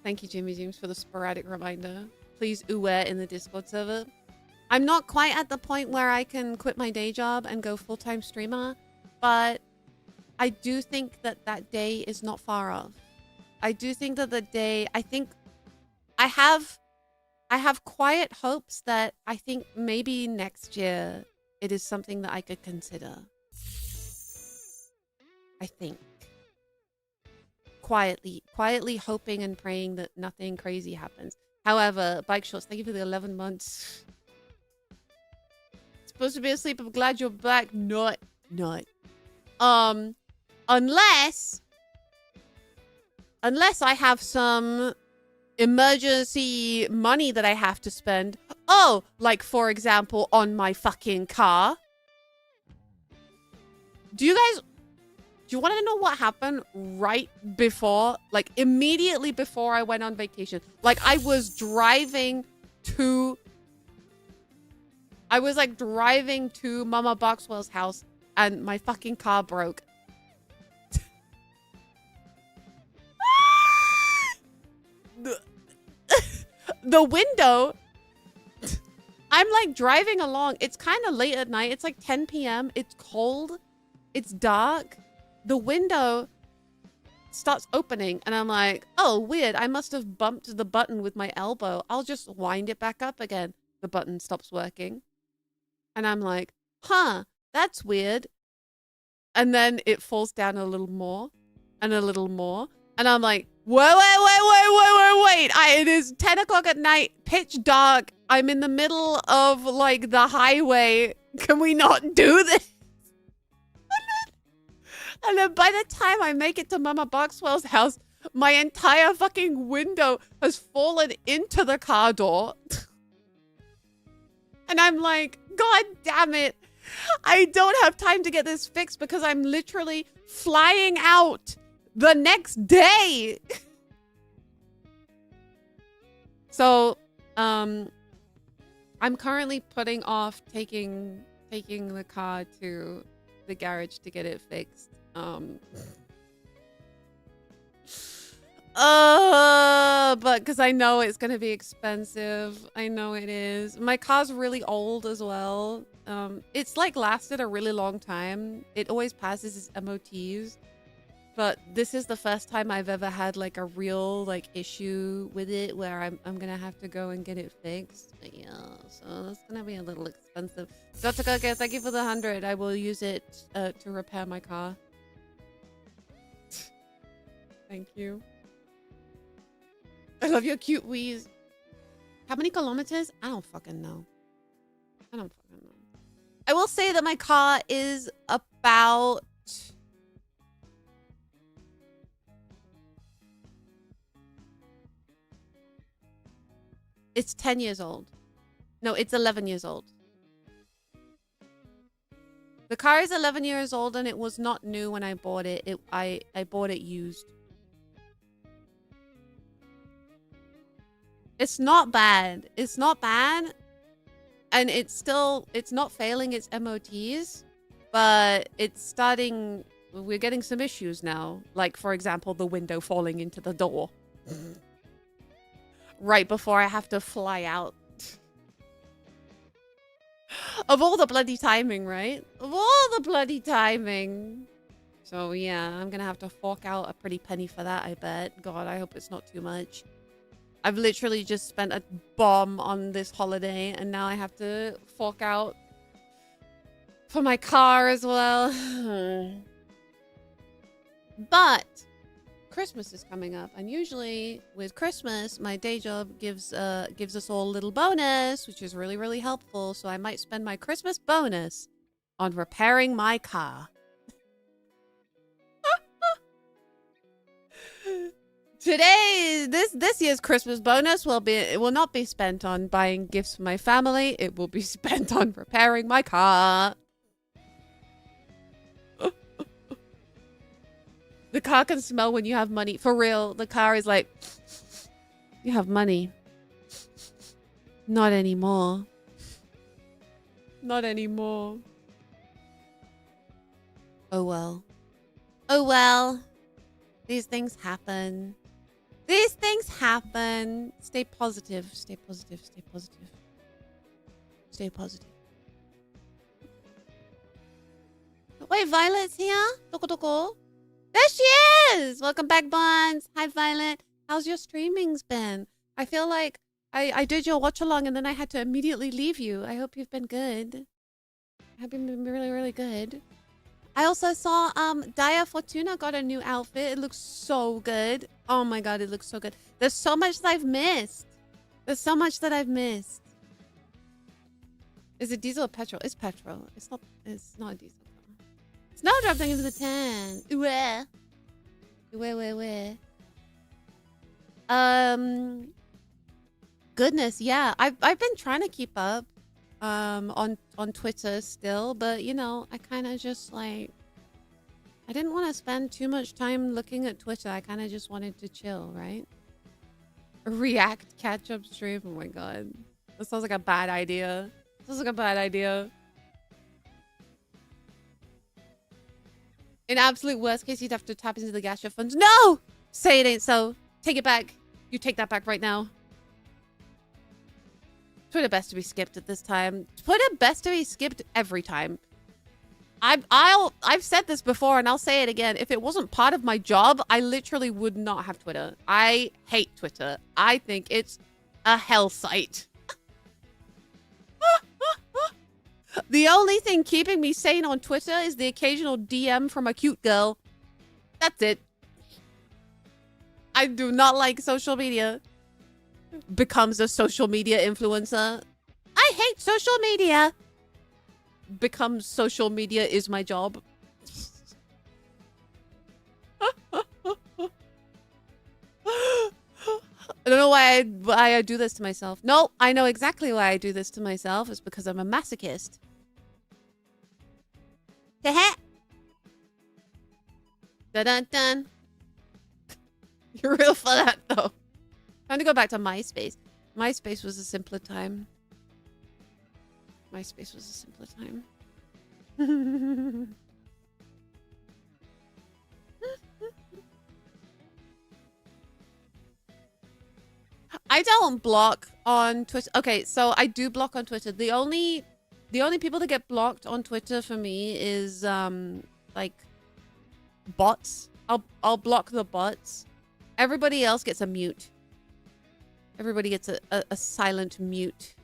Thank you, Jimmy James, for the sporadic reminder. Please in the Discord server. I'm not quite at the point where I can quit my day job and go full-time streamer, but I do think that that day is not far off. I do think that the day, I think I have quiet hopes that I think maybe next year it is something that I could consider. I think. Quietly hoping and praying that nothing crazy happens. However, Bike Shorts, thank you for the 11 months. Supposed to be asleep, I'm glad you're back. Not. Unless I have some emergency money that I have to spend. Oh, like for example, on my fucking car. Do you want to know what happened right before, like immediately before I went on vacation? Like I was driving to Mama Barkswell's house and my fucking car broke. The window, I'm like driving along. It's kind of late at night. It's like 10 p.m. It's cold. It's dark. The window starts opening and I'm like, oh, weird. I must have bumped the button with my elbow. I'll just wind it back up again. The button stops working. And I'm like, huh, that's weird. And then it falls down a little more and a little more. And I'm like, wait. It is 10 o'clock at night, pitch dark. I'm in the middle of like the highway. Can we not do this? And then by the time I make it to Mama Barkswell's house, my entire fucking window has fallen into the car door. And I'm like, God damn it. I don't have time to get this fixed because I'm literally flying out the next day. So, I'm currently putting off taking the car to the garage to get it fixed. But because I know it's gonna be expensive. I know it is. My car's really old as well. It's like lasted a really long time. It always passes its MOTs. But this is the first time I've ever had like a real like issue with it where I'm gonna have to go and get it fixed. But yeah, so it's gonna be a little expensive. Dr. Coco, thank you for the 100. I will use it to repair my car. Thank you. I love your cute wheeze. How many kilometers? I don't fucking know. I don't fucking know. I will say that my car is about... It's 10 years old. No, it's 11 years old. The car is 11 years old and it was not new when I bought it. I bought it used. It's not bad. It's not bad. And it's not failing its MOTs, but it's starting, we're getting some issues now. Like, for example, the window falling into the door. Right before I have to fly out. Of all the bloody timing, right? Of all the bloody timing. So yeah, I'm gonna have to fork out a pretty penny for that, I bet. God, I hope it's not too much. I've literally just spent a bomb on this holiday and now I have to fork out for my car as well. But Christmas is coming up, and usually with Christmas, my day job gives us all a little bonus, which is really, really helpful. So I might spend my Christmas bonus on repairing my car. Today, this year's Christmas bonus will not be spent on buying gifts for my family. It will be spent on repairing my car. The car can smell when you have money. For real, the car is like, you have money. Not anymore. Not anymore. Oh well. Oh well. These things happen. These things happen. Stay positive. Stay positive. Stay positive. Stay positive. Wait, Violet's here? Doko doko. There she is! Welcome back, Bonds. Hi, Violet. How's your streamings been? I feel like I did your watch along and then I had to immediately leave you. I hope you've been good. I hope you've been really, really good. I also saw Dia Fortuna got a new outfit. It looks so good. Oh my god, it looks so good. There's so much that I've missed. There's so much that I've missed. Is it diesel or petrol? It's petrol. It's not a diesel. Snowdrop, thank you for the 10. Goodness, yeah. I've been trying to keep up on Twitter still, but you know, I kind of just like, I didn't want to spend too much time looking at Twitter. I kind of just wanted to chill, right? React catch-up stream. Oh my god. That sounds like a bad idea. Sounds like a bad idea. In absolute worst case, you'd have to tap into the gacha funds. No! Say it ain't so. Take it back. You take that back right now. Twitter best to be skipped at this time. Twitter best to be skipped every time. I've said this before and I'll say it again. If it wasn't part of my job, I literally would not have Twitter. I hate Twitter. I think it's a hell site. The only thing keeping me sane on Twitter is the occasional DM from a cute girl. That's it. I do not like social media. Becomes a social media influencer. I hate social media. Becomes social media is my job. I don't know why I do this to myself. No, I know exactly why I do this to myself. It's because I'm a masochist. Heh. Dun dun dun. You're real for that though. Time to go back to MySpace. MySpace was a simpler time. MySpace was a simpler time. I don't block on Twitter. Okay, so I do block on Twitter. The only people that get blocked on Twitter for me is like bots. I'll block the bots. Everybody else gets a mute. Everybody gets a silent mute.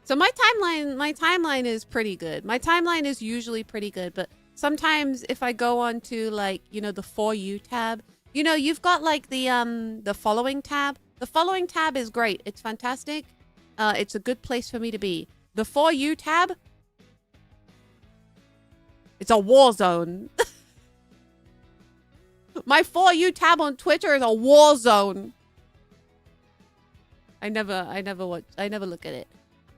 So my timeline is pretty good. My timeline is usually pretty good, but sometimes if I go on to like, you know, the For You tab, you know, you've got like the following tab. The following tab is great. It's fantastic. It's a good place for me to be. The For You tab, it's a war zone. My For You tab on Twitter is a war zone. I never look at it.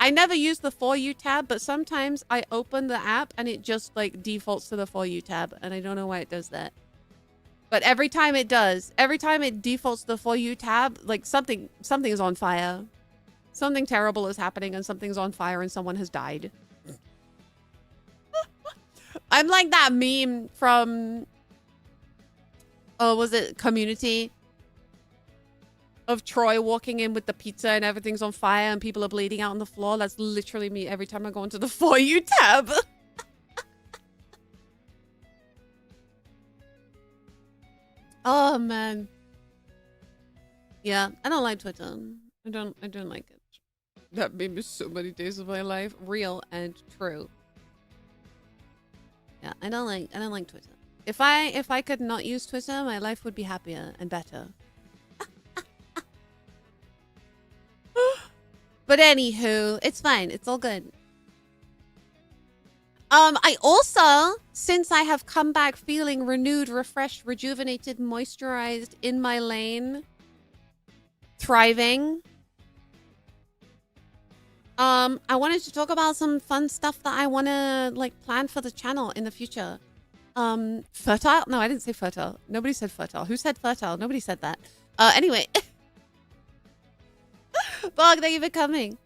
I never use the For You tab, but sometimes I open the app and it just like defaults to the For You tab, and I don't know why it does that. But every time it does, every time it defaults to the For You tab, like something is on fire. Something terrible is happening and something's on fire and someone has died. I'm like that meme from, oh, was it Community? Of Troy walking in with the pizza and everything's on fire and people are bleeding out on the floor. That's literally me every time I go into the For You tab. Oh man. Yeah, I don't like Twitter. I don't like it. That made me so many days of my life. Real and true. Yeah, I don't like Twitter. If I could not use Twitter, my life would be happier and better. But anywho, it's fine. It's all good. I also, since I have come back feeling renewed, refreshed, rejuvenated, moisturized, in my lane, thriving, I wanted to talk about some fun stuff that I want to like plan for the channel in the future. Fertile? No, I didn't say fertile. Nobody said fertile. Who said fertile? Nobody said that. Anyway. Bog, thank you for coming.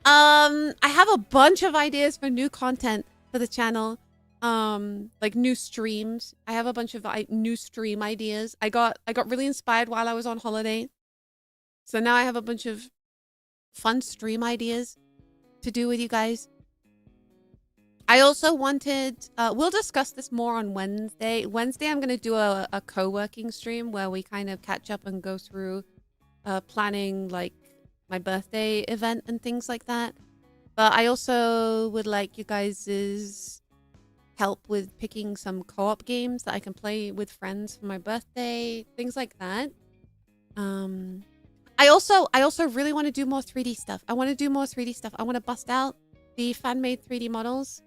I have a bunch of ideas for new content for the channel. Like new streams. I have a bunch of new stream ideas. I got really inspired while I was on holiday. So now I have a bunch of fun stream ideas to do with you guys. I also wanted, we'll discuss this more on Wednesday. Wednesday, I'm going to do a co-working stream where we kind of catch up and go through planning like my birthday event and things like that. But I also would like you guys' help with picking some co-op games that I can play with friends for my birthday, things like that. I also really want to do more 3D stuff. I want to bust out the fan-made 3D models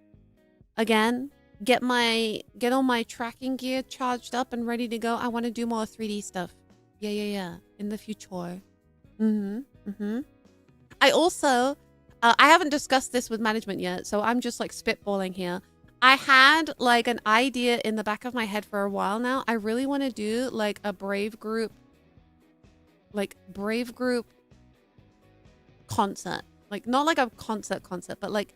again. Get all my tracking gear charged up and ready to go. I want to do more 3D stuff. Yeah. In the future. I also, I haven't discussed this with management yet, so I'm just like spitballing here. I had like an idea in the back of my head for a while now. I really want to do like a Brave Group concert. Like not like a concert, but like,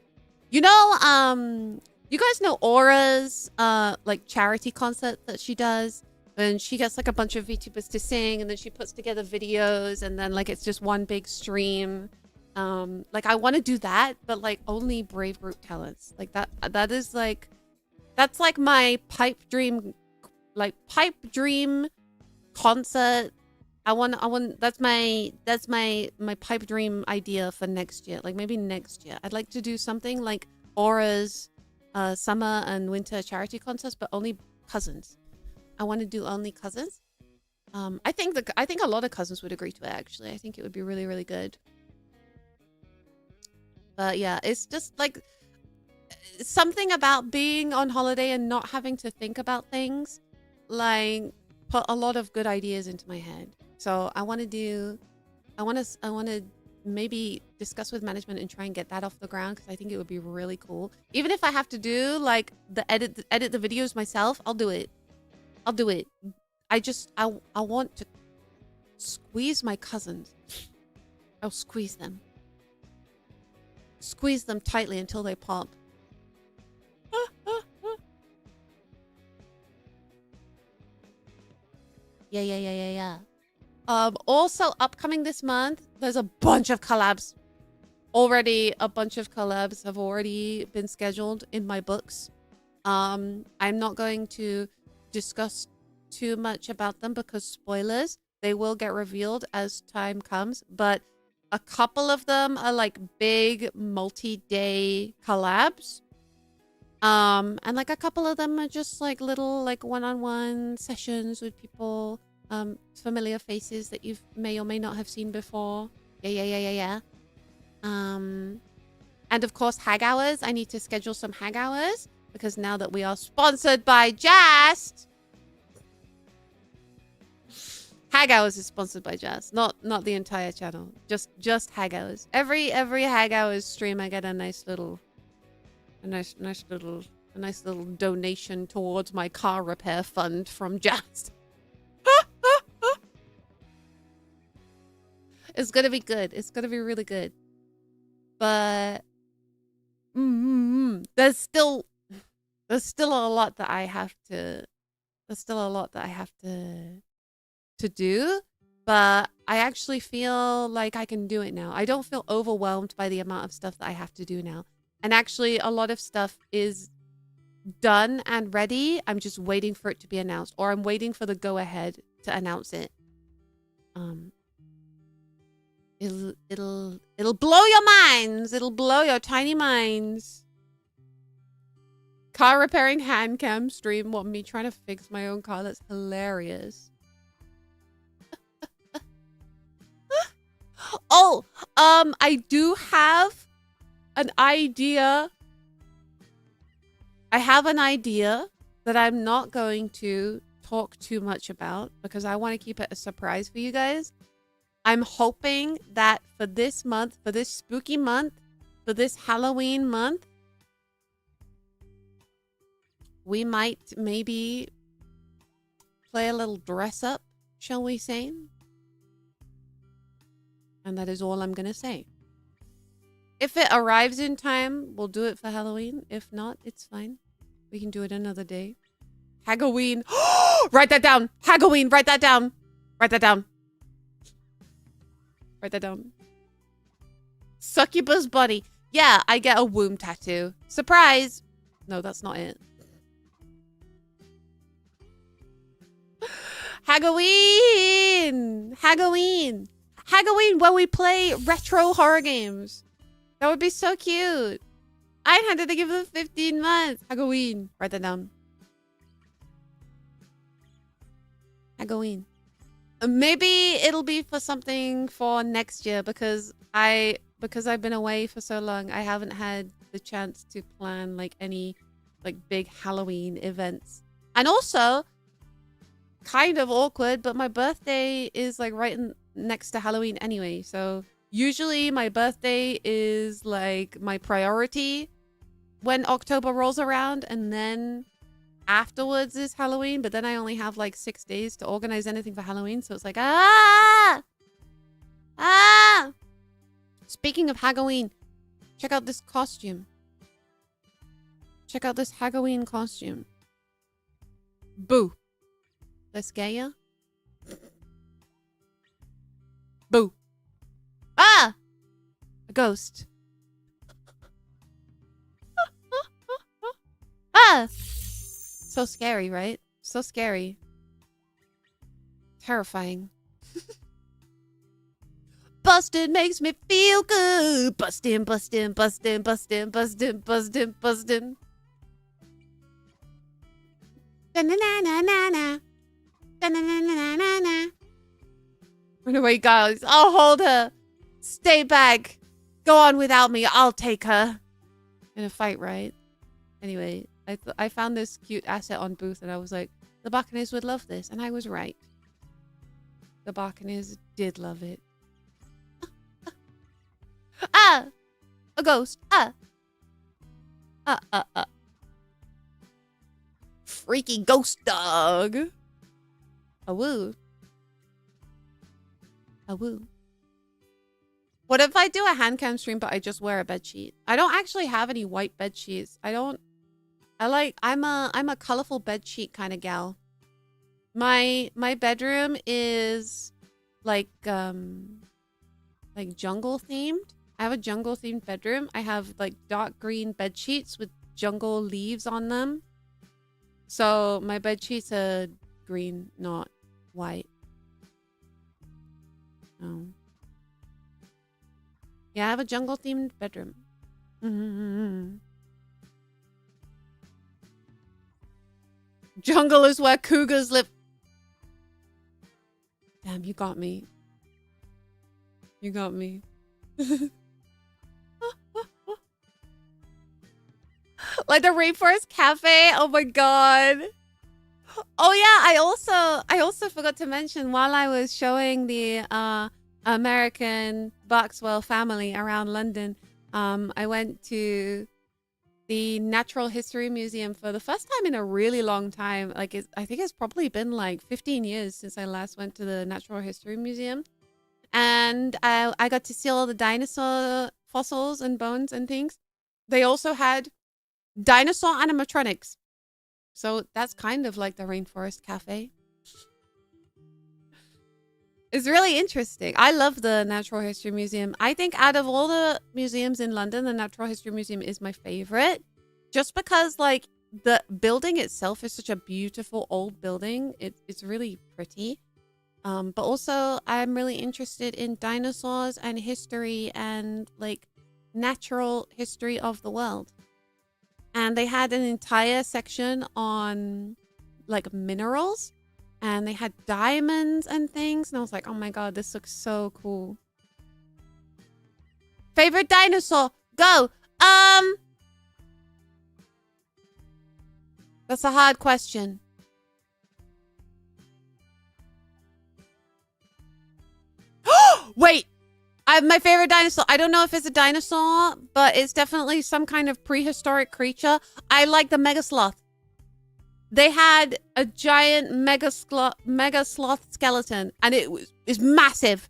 you know, you guys know Aura's like charity concert that she does? And she gets like a bunch of VTubers to sing, and then she puts together videos, and then like it's just one big stream. Like I want to do that, but like only Brave Group talents. Like that's like my pipe dream concert. That's my pipe dream idea for next year. Like maybe next year I'd like to do something like Aura's summer and winter charity concerts, but only cousins. I want to do only cousins. I think a lot of cousins would agree to it, actually. I think it would be really, really good. But yeah, it's just like, something about being on holiday and not having to think about things, like, put a lot of good ideas into my head. So I want to maybe discuss with management and try and get that off the ground, because I think it would be really cool. Even if I have to do like the edit the videos myself, I'll do it. I'll do it. I want to squeeze my cousins. I'll squeeze them. Squeeze them tightly until they pop. Yeah. Also upcoming this month, there's a bunch of collabs. Already a bunch of collabs have already been scheduled in my books. I'm not going to discuss too much about them because spoilers, they will get revealed as time comes, but a couple of them are like big multi-day collabs. And like a couple of them are just like little like one-on-one sessions with people, familiar faces that you may or may not have seen before. Yeah. And of course, hag hours. I need to schedule some hag hours because now that we are sponsored by Just, hag hours is sponsored by Just, not the entire channel. Just hag hours. Every hag hours stream, I get a nice little donation towards my car repair fund from Just. It's gonna be good. It's gonna be really good. But there's still a lot that I have to do, but I actually feel like I can do it now. I don't feel overwhelmed by the amount of stuff that I have to do now. And actually a lot of stuff is done and ready. I'm just waiting for it to be announced, or I'm waiting for the go ahead to announce it. It'll blow your minds. It'll blow your tiny minds. Car repairing hand cam stream. What, me trying to fix my own car? That's hilarious. Oh, I do have an idea. I have an idea that I'm not going to talk too much about because I want to keep it a surprise for you guys. I'm hoping that for this month, for this spooky month, for this Halloween month, we might maybe play a little dress up, shall we say? And that is all I'm going to say. If it arrives in time, we'll do it for Halloween. If not, it's fine. We can do it another day. Halloween. Write that down. Halloween. Write that down. Write that down. Write that down. Succubus body. Yeah, I get a womb tattoo. Surprise. No, that's not it. Halloween. Halloween. Halloween when we play retro horror games. That would be so cute. I had to give them 15 months. Halloween. Write that down. Halloween. Maybe it'll be for something for next year because I've been away for so long. I haven't had the chance to plan like any like big Halloween events. And also, kind of awkward, but my birthday is like right next to Halloween anyway. So usually my birthday is like my priority when October rolls around, and then afterwards is Halloween, but then I only have like 6 days to organize anything for Halloween, so it's like Speaking of Halloween, check out this costume. Check out this Halloween costume. Boo. Let's scare ya. Boo. Ah! A ghost. Ah! So scary, right? So scary. Terrifying. Bustin' makes me feel good. Bustin', bustin', bustin', bustin', bustin', bustin', bustin'. Da-na-na-na-na-na. Da-na-na-na-na-na. Run away, guys. I'll hold her. Stay back. Go on without me. I'll take her. In a fight, right? Anyway, I found this cute asset on Booth, and I was like, the Barkaneers would love this, and I was right. The Barkaneers did love it. Ah! A ghost. Ah! Freaky ghost dog. A woo. A woo. What if I do a hand cam stream, but I just wear a bed sheet? I don't actually have any white bed sheets. I'm a colorful bed sheet kind of gal. My bedroom is like jungle themed. I have a jungle themed bedroom. I have like dark green bed sheets with jungle leaves on them. So my bed sheets are green, not white. Oh. Yeah, I have a jungle themed bedroom. Jungle is where cougars live. Damn, you got me. You got me. Like the Rainforest Cafe. Oh my god. Oh yeah, I also forgot to mention while I was showing the American Barkswell family around London, I went to the Natural History Museum for the first time in a really long time. Like I think it's probably been like 15 years since I last went to the Natural History Museum. And I got to see all the dinosaur fossils and bones and things. They also had dinosaur animatronics. So that's kind of like the Rainforest Cafe. It's really interesting. I love the Natural History Museum. I think out of all the museums in London, the Natural History Museum is my favorite. Just because like the building itself is such a beautiful old building. It's really pretty. But also I'm really interested in dinosaurs and history and like natural history of the world. And they had an entire section on like minerals, and they had diamonds and things. And I was like, oh my god, this looks so cool. Favorite dinosaur? Go. That's a hard question. Wait, I have my favorite dinosaur. I don't know if it's a dinosaur, but it's definitely some kind of prehistoric creature. I like the mega sloth. They had a giant mega sloth skeleton, and it's massive,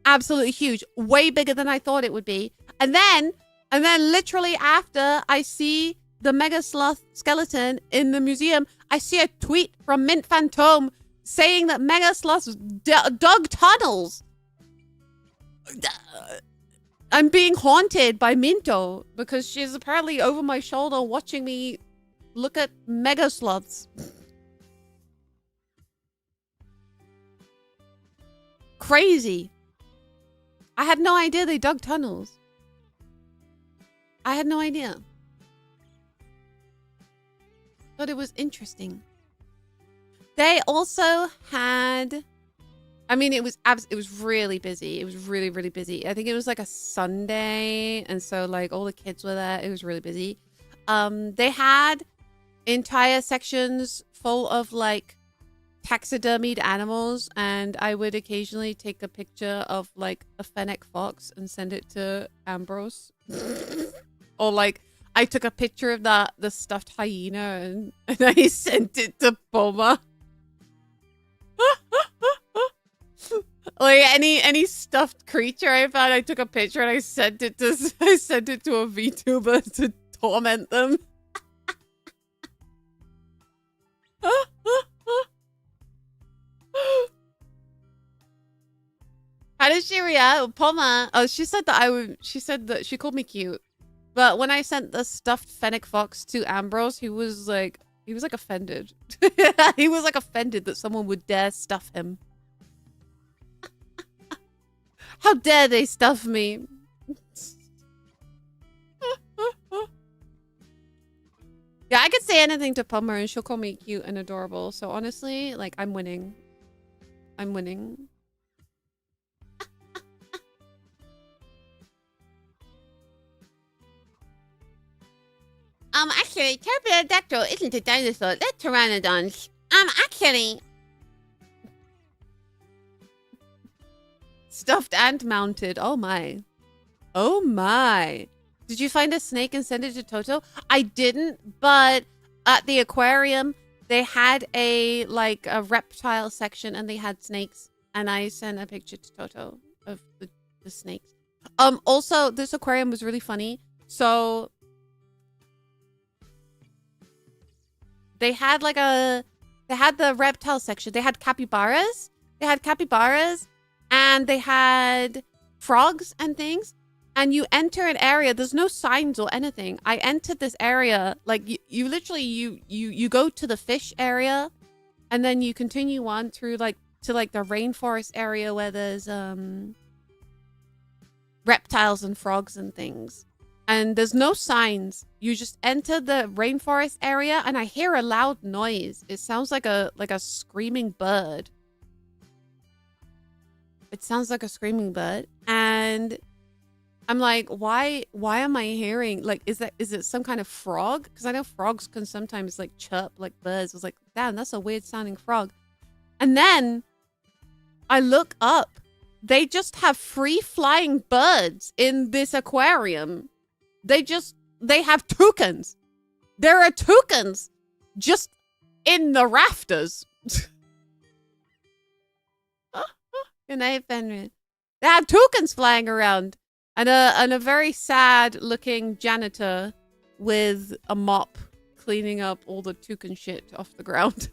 absolutely huge, way bigger than I thought it would be. And then literally after I see the mega sloth skeleton in the museum, I see a tweet from Mint Phantom saying that mega sloths dug tunnels. I'm being haunted by Minto because she's apparently over my shoulder watching me look at mega sloths. Crazy. I had no idea they dug tunnels. I had no idea. But it was interesting. They also had... I mean, it was really busy. It was really, really busy. I think it was like a Sunday. And so like all the kids were there. It was really busy. They had entire sections full of like taxidermied animals. And I would occasionally take a picture of like a fennec fox and send it to Ambrose. Or like I took a picture of the stuffed hyena and I sent it to Poma. Like any stuffed creature I found, I took a picture and I sent it to a VTuber to torment them. How did she react? Poma. Oh, she said that she called me cute. But when I sent the stuffed fennec fox to Ambrose, he was like offended. He was like offended that someone would dare stuff him. How dare they stuff me? Yeah, I could say anything to Pummer and she'll call me cute and adorable. So honestly, like, I'm winning. I'm winning. Actually, pterodactyl isn't a dinosaur. They're pteranodons. Actually... Stuffed and mounted. Oh, my. Oh, my. Did you find a snake and send it to Toto? I didn't, but at the aquarium, they had a reptile section and they had snakes. And I sent a picture to Toto of the snakes. Also, this aquarium was really funny. So... They had the reptile section. They had capybaras. And they had frogs and things. And you enter an area. There's no signs or anything. I entered this area. Like you literally, you go to the fish area. And then you continue on through to the rainforest area where there's reptiles and frogs and things. And there's no signs. You just enter the rainforest area and I hear a loud noise. It sounds like a screaming bird. It sounds like a screaming bird. And I'm like, why am I hearing, like, is it some kind of frog? Because I know frogs can sometimes like chirp like birds. I was like, damn, that's a weird sounding frog. And then I look up. They just have free flying birds in this aquarium. They have toucans. There are toucans just in the rafters. Good night, Fenrir. They have toucans flying around. And a very sad looking janitor with a mop cleaning up all the toucan shit off the ground.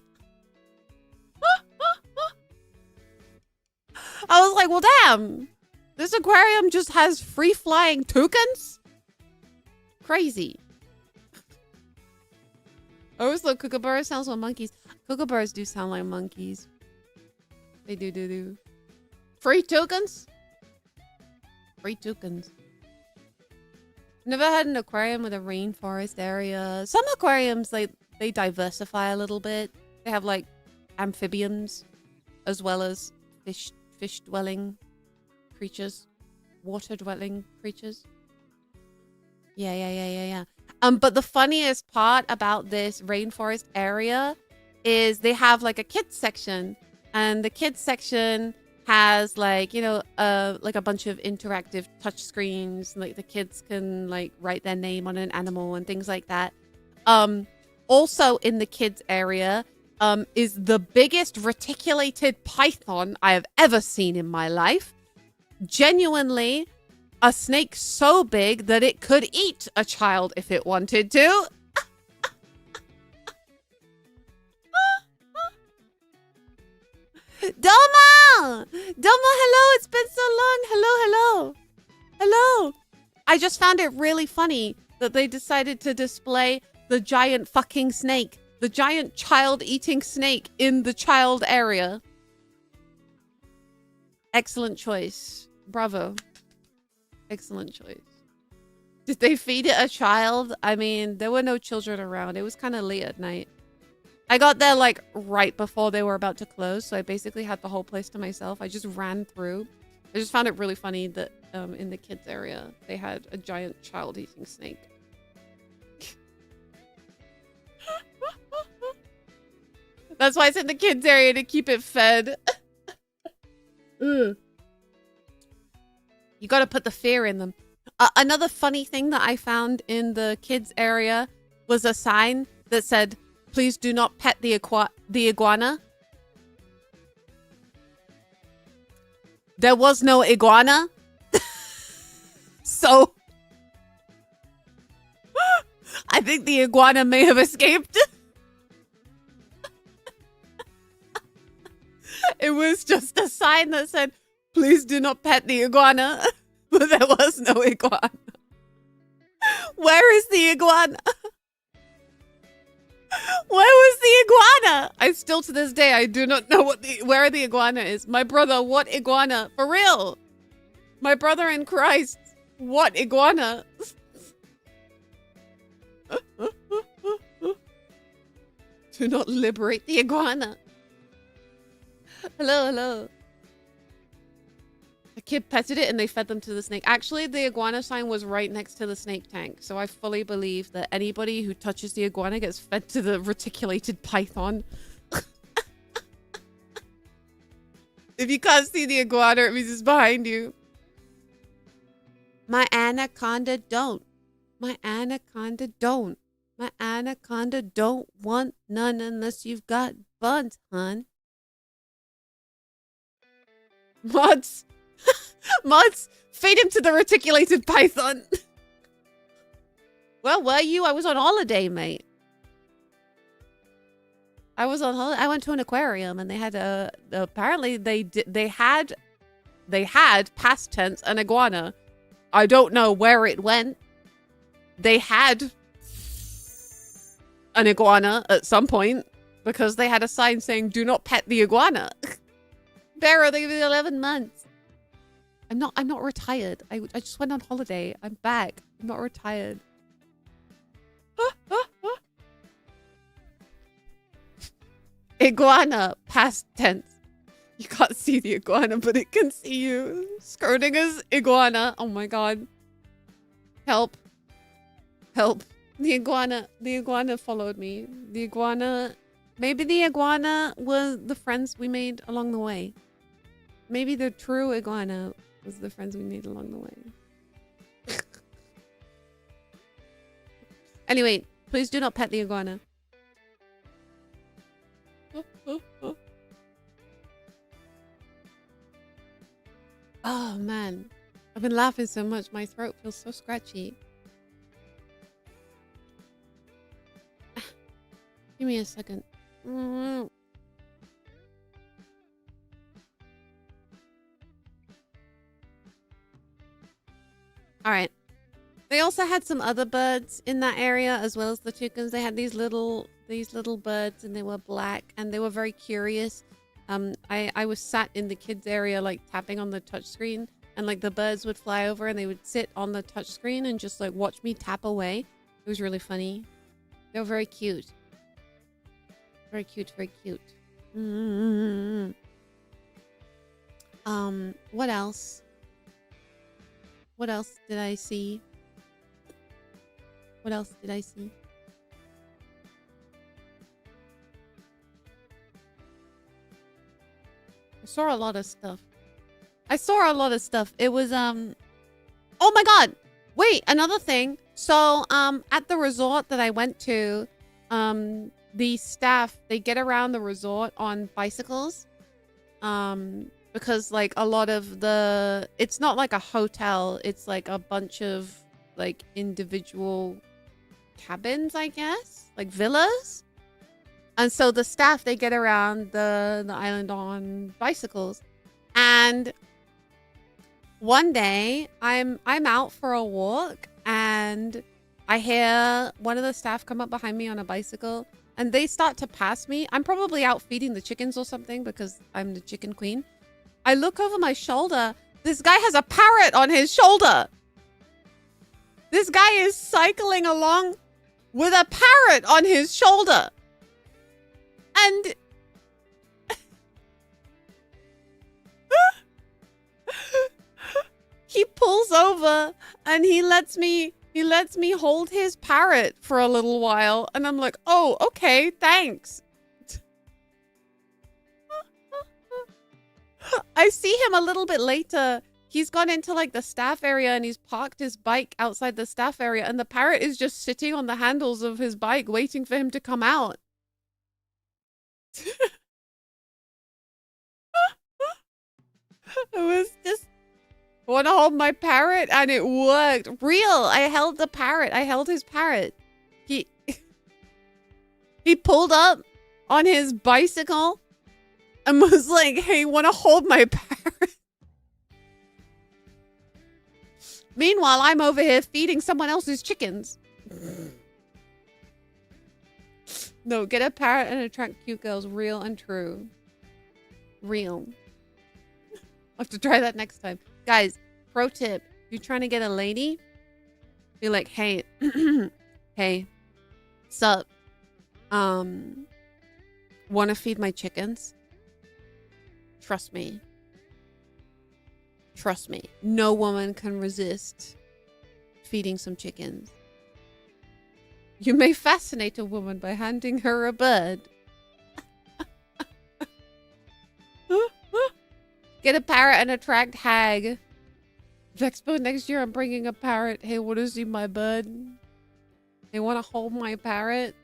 I was like, well, damn. This aquarium just has free flying toucans? Crazy. I always thought kookaburra sounds like monkeys. Kookaburras do sound like monkeys. They do. Free toucans? Free toucans. Never had an aquarium with a rainforest area. Some aquariums, they diversify a little bit. They have like amphibians as well as fish dwelling creatures, water dwelling creatures. Yeah. But the funniest part about this rainforest area is they have like a kids section, and the kids section has like, you know, like a bunch of interactive touch screens. Like the kids can like write their name on an animal and things like that. Also in the kids area is the biggest reticulated python I have ever seen in my life. Genuinely, a snake so big that it could eat a child if it wanted to. Domo! Domo, hello! It's been so long! Hello! I just found it really funny that they decided to display the giant fucking snake. The giant child-eating snake in the child area. Excellent choice. Bravo. Excellent choice. Did they feed it a child? I mean, there were no children around. It was kind of late at night. I got there like right before they were about to close, so I basically had the whole place to myself. I just ran through. I just found it really funny that in the kids area, they had a giant child-eating snake. That's why it's in the kids area, to keep it fed. You gotta put the fear in them. Another funny thing that I found in the kids area was a sign that said, "Please do not pet the iguana." There was no iguana. So I think the iguana may have escaped. It was just a sign that said, "Please do not pet the iguana." But there was no iguana. Where is the iguana? Where was the iguana? I still to this day, I do not know where the iguana is. My brother, what iguana? For real. My brother in Christ, what iguana? Do not liberate the iguana. Hello. The kid petted it and they fed them to the snake. Actually, the iguana sign was right next to the snake tank. So I fully believe that anybody who touches the iguana gets fed to the reticulated python. If you can't see the iguana, it means it's behind you. My anaconda don't. My anaconda don't. My anaconda don't want none unless you've got buns, hun. Mods. Mods, feed him to the reticulated python. Well, were you? I was on holiday, mate. I was on holiday. I went to an aquarium and they had a, apparently they had past tense an iguana. I don't know where it went. They had an iguana at some point because they had a sign saying do not pet the iguana. Barrow, they give me 11 months. I'm not retired. I just went on holiday. I'm back. I'm not retired. Iguana, past tense. You can't see the iguana, but it can see you. Schrödinger's iguana. Oh my god. Help. Help. The iguana followed me. The iguana, maybe the iguana was the friends we made along the way. Maybe the true iguana was the friends we made along the way. Anyway, please do not pet the iguana. Oh man, I've been laughing so much my throat feels so scratchy. Give me a second. All right. They also had some other birds in that area as well as the chickens. They had these little birds and they were black and they were very curious. I was sat in the kids area like tapping on the touch screen and like the birds would fly over and they would sit on the touch screen and just like watch me tap away. It was really funny. They were very cute. Very cute, very cute. What else? What else did I see? What else did I see? I saw a lot of stuff. It was, oh my god! Wait, another thing. So, at the resort that I went to, the staff, they get around the resort on bicycles. Because, like, a lot of the... It's not like a hotel. It's, like, a bunch of, like, individual cabins, I guess? Like, villas? And so the staff, they get around the island on bicycles. And one day, I'm out for a walk, and I hear one of the staff come up behind me on a bicycle, and they start to pass me. I'm probably out feeding the chickens or something because I'm the chicken queen. I look over my shoulder. This guy has a parrot on his shoulder. This guy is cycling along with a parrot on his shoulder. And he pulls over and he lets me hold his parrot for a little while. And I'm like, oh, okay, thanks. I see him a little bit later. He's gone into like the staff area and he's parked his bike outside the staff area. And the parrot is just sitting on the handles of his bike waiting for him to come out. It was just, want to hold my parrot, and it worked. Real. I held the parrot. I held his parrot. He pulled up on his bicycle and was like, hey, want to hold my parrot? Meanwhile, I'm over here feeding someone else's chickens. No, get a parrot and attract cute girls. Real and true. Real. I'll have to try that next time. Guys, pro tip. If you're trying to get a lady, be like, hey, hey, sup? Want to feed my chickens? Trust me. Trust me, no woman can resist feeding some chickens. You may fascinate a woman by handing her a bird. Get a parrot and attract hag. Vexpo next year, I'm bringing a parrot. Hey, want to see my bird? They want to hold my parrot?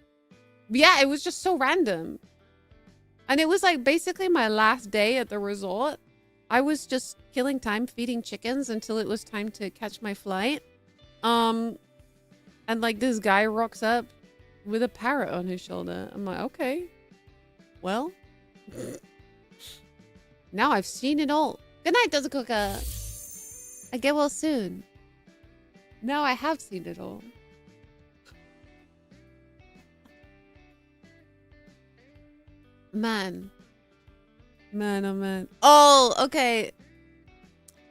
Yeah, it was just so random. And it was like basically my last day at the resort. I was just killing time feeding chickens until it was time to catch my flight. And like this guy rocks up with a parrot on his shoulder. I'm like, okay. Well. Now I've seen it all. Good night, Does Cooker. I get well soon. Now I have seen it all. Man. Man, oh man. Oh, okay.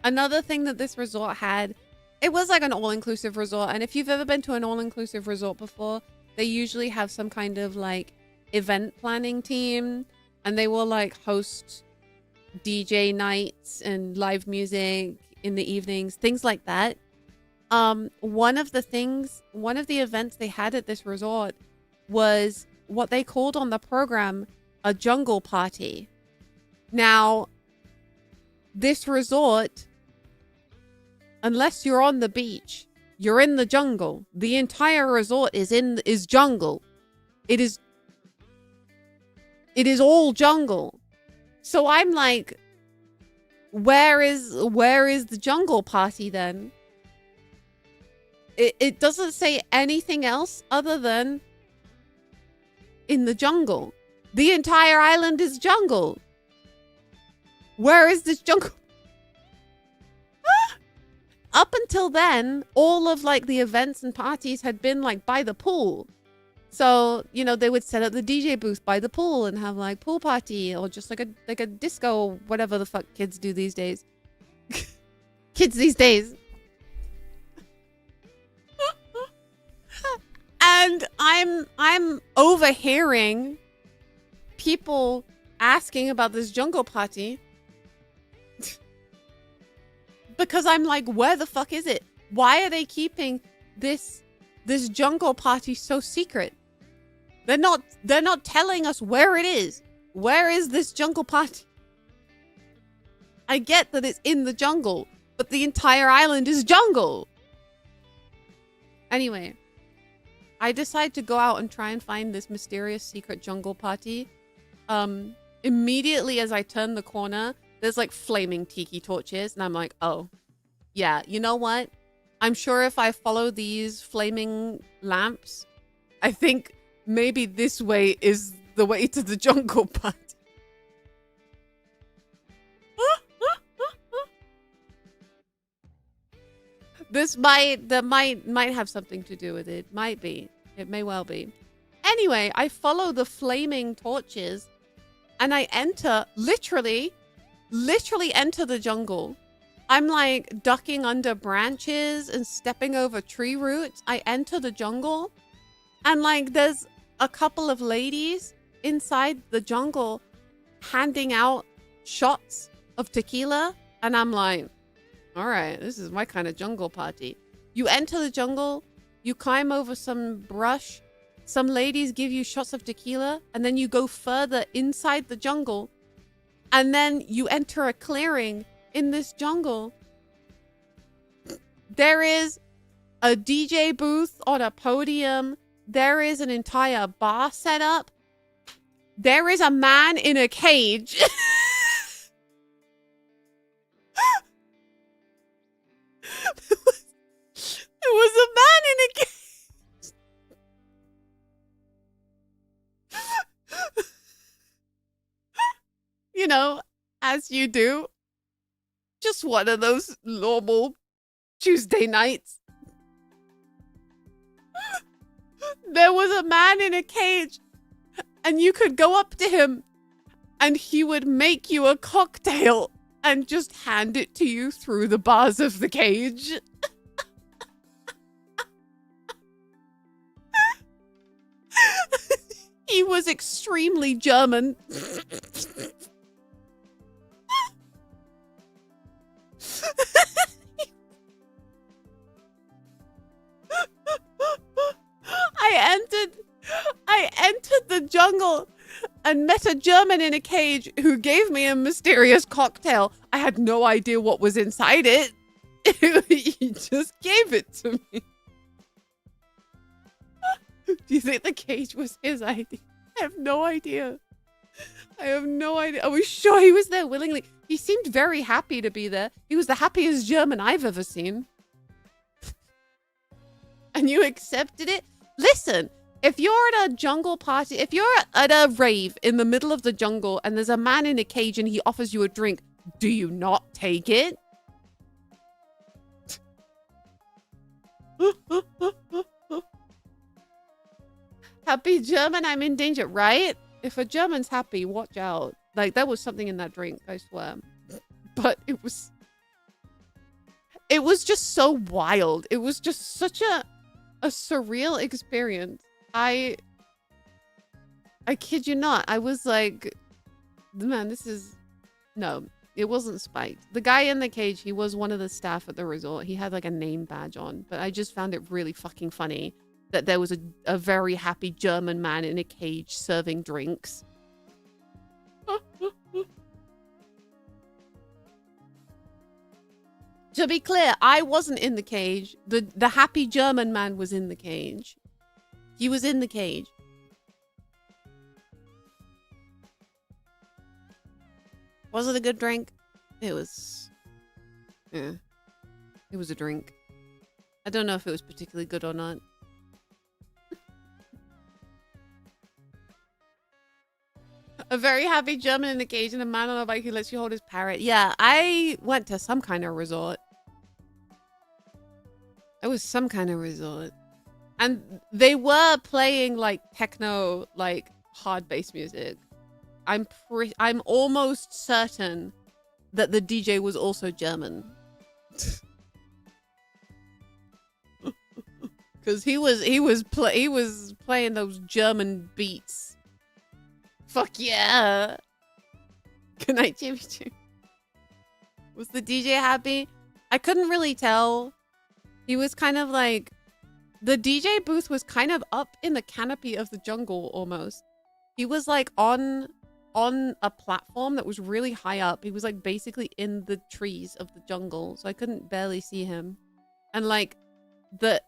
Another thing that this resort had, it was like an all-inclusive resort. And if you've ever been to an all-inclusive resort before, they usually have some kind of like event planning team. And they will like host DJ nights and live music in the evenings, things like that. One of the events they had at this resort was what they called on the program a jungle party. Now, this resort, unless you're on the beach, you're in the jungle. The entire resort is jungle. It is all jungle. So I'm like, where is the jungle party then? It doesn't say anything else other than in the jungle. The entire island is jungle. Where is this jungle? Up until then, all of like the events and parties had been like by the pool. So, you know, they would set up the DJ booth by the pool and have like pool party or just like a disco or whatever the fuck kids do these days. Kids these days. And I'm overhearing people asking about this jungle party. Because I'm like, where the fuck is it? Why are they keeping this jungle party so secret? They're not telling us where it is. Where is this jungle party? I get that it's in the jungle, but the entire island is jungle. Anyway, I decide to go out and try and find this mysterious secret jungle party. Immediately as I turn the corner, there's like flaming tiki torches, and I'm like, oh, yeah, you know what? I'm sure if I follow these flaming lamps, I think maybe this way is the way to the jungle party. That might have something to do with it. Might be. It may well be. Anyway, I follow the flaming torches and I enter, literally enter the jungle. I'm like ducking under branches and stepping over tree roots. I enter the jungle and like there's a couple of ladies inside the jungle handing out shots of tequila. And I'm like, all right, this is my kind of jungle party. You enter the jungle, you climb over some brush, some ladies give you shots of tequila, and then you go further inside the jungle, and then you enter a clearing in this jungle. There is a DJ booth on a podium. There is an entire bar set up. There is a man in a cage. There was a man in a cage. You know, as you do. Just one of those normal Tuesday nights. There was a man in a cage, and you could go up to him, and he would make you a cocktail and just hand it to you through the bars of the cage. He was extremely German. jungle and met a German in a cage who gave me a mysterious cocktail. I had no idea what was inside it. He just gave it to me. Do you think the cage was his idea? I have no idea. I have no idea. I was sure he was there willingly. He seemed very happy to be there. He was the happiest German I've ever seen. And you accepted it? Listen, if you're at a jungle party, if you're at a rave in the middle of the jungle and there's a man in a cage and he offers you a drink, do you not take it? Happy German, I'm in danger, right? If a German's happy, watch out. Like, there was something in that drink, I swear. But it was just so wild. It was just such a surreal experience. I kid you not. I was like, man, this is... No, it wasn't spiked. The guy in the cage, he was one of the staff at the resort. He had like a name badge on. But I just found it really fucking funny that there was a very happy German man in a cage serving drinks. To be clear, I wasn't in the cage. The happy German man was in the cage. He was in the cage. Was it a good drink? It was... Yeah. It was a drink. I don't know if it was particularly good or not. A very happy German in the cage and a man on a bike who lets you hold his parrot. Yeah, I went to some kind of resort. It was some kind of resort. And they were playing like techno, like hard bass music. I'm almost certain that the DJ was also German. Cuz he was playing those German beats. Fuck yeah. Good night, Jimmy Jim. Was the DJ happy? I couldn't really tell. He was kind of like... The DJ booth was kind of up in the canopy of the jungle almost. He was like on a platform that was really high up. He was like basically in the trees of the jungle. So I couldn't barely see him. And like the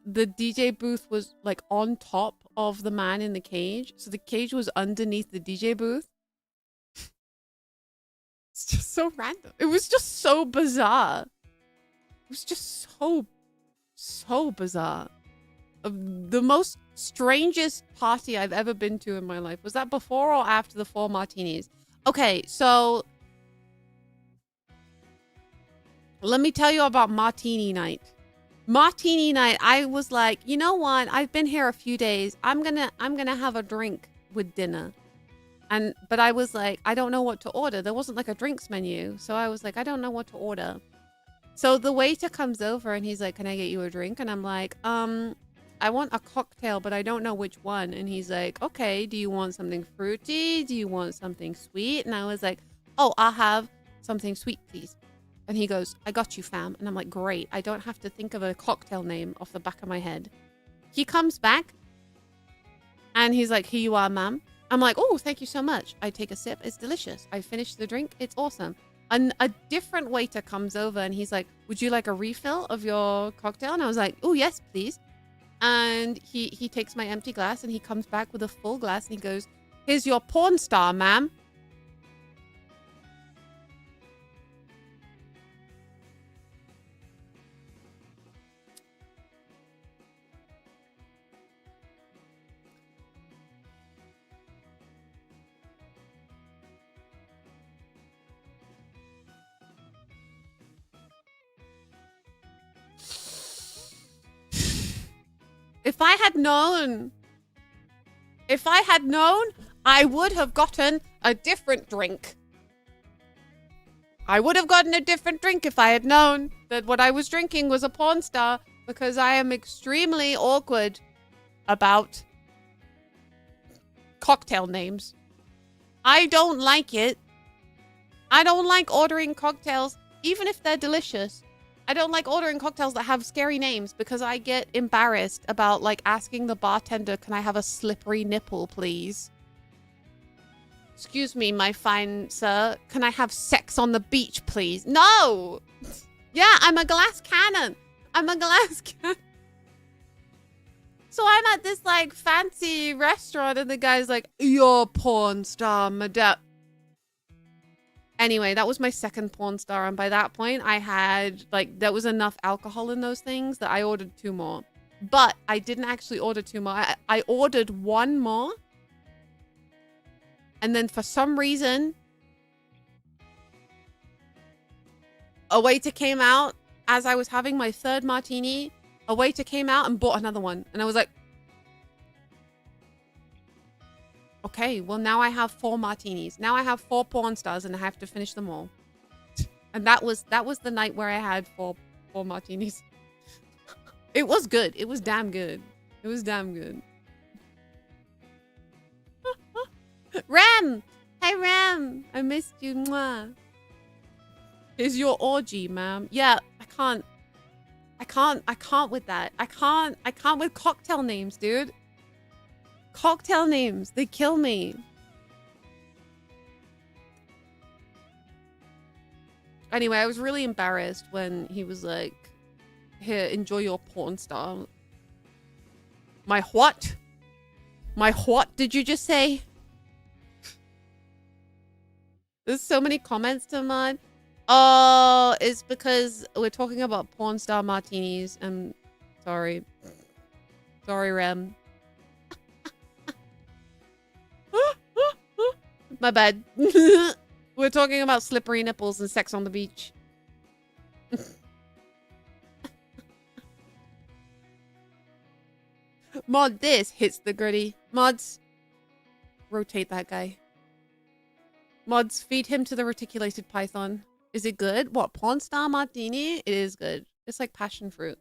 DJ booth was like on top of the man in the cage. So the cage was underneath the DJ booth. It's just so random. It was just so bizarre. It was just so bizarre. The most strangest party I've ever been to in my life. Was that before or after the 4 martinis? Okay, so let me tell you about martini night. Martini night, I was like, you know what? I've been here a few days. I'm gonna have a drink with dinner. But I was like, I don't know what to order. There wasn't like a drinks menu. So I was like, I don't know what to order. So the waiter comes over and he's like, can I get you a drink? And I'm like, I want a cocktail, but I don't know which one. And he's like, okay, do you want something fruity? Do you want something sweet? And I was like, oh, I'll have something sweet, please. And he goes, I got you, fam. And I'm like, great. I don't have to think of a cocktail name off the back of my head. He comes back and he's like, here you are, ma'am. I'm like, oh, thank you so much. I take a sip. It's delicious. I finished the drink. It's awesome. And a different waiter comes over and he's like, would you like a refill of your cocktail? And I was like, oh, yes, please. And he takes my empty glass and he comes back with a full glass and he goes, here's your porn star, ma'am. If I had known, I would have gotten a different drink. I would have gotten a different drink if I had known that what I was drinking was a porn star, because I am extremely awkward about cocktail names. I don't like it. I don't like ordering cocktails, even if they're delicious. I don't like ordering cocktails that have scary names because I get embarrassed about like asking the bartender, can I have a slippery nipple, please? Excuse me, my fine sir. Can I have sex on the beach, please? No! Yeah, I'm a glass cannon. I'm a glass cannon. So I'm at this like fancy restaurant and the guy's like, you're a porn star, madame. Anyway, that was my second porn star. And by that point I had like, there was enough alcohol in those things that I ordered 2 more. But I didn't actually order 2 more. I ordered 1 more. And then for some reason, a waiter came out as I was having my 3rd martini. A waiter came out and bought another one. And I was like, okay, well now I have 4 martinis. Now I have 4 porn stars and I have to finish them all. And that was the night where I had 4 martinis. It was good. It was damn good. It was damn good. Rem! Hey Rem! I missed you. Mwah. Here's your orgy, ma'am. Yeah, I can't with that. I can't with cocktail names, dude. Cocktail names, they kill me. Anyway, I was really embarrassed when he was like, here, enjoy your porn star. My what? My what did you just say? There's so many comments to mine. Oh, it's because we're talking about porn star martinis. I'm sorry. Sorry, Rem. My bad. We're talking about slippery nipples and sex on the beach. Mod this hits the gritty. Mods, rotate that guy. Mods, feed him to the reticulated python. Is it good? What, porn star martini? It is good. It's like passion fruit.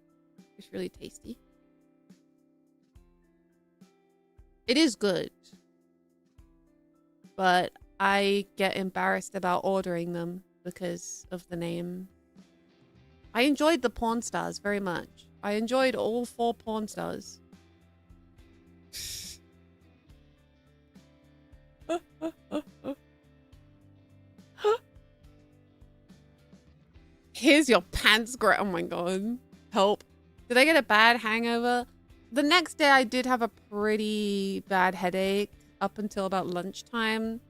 It's really tasty. It is good. But I get embarrassed about ordering them because of the name. I enjoyed the porn stars very much. I enjoyed all 4 porn stars. Here's your pants grab. Oh my god. Help. Did I get a bad hangover? The next day I did have a pretty bad headache up until about lunchtime.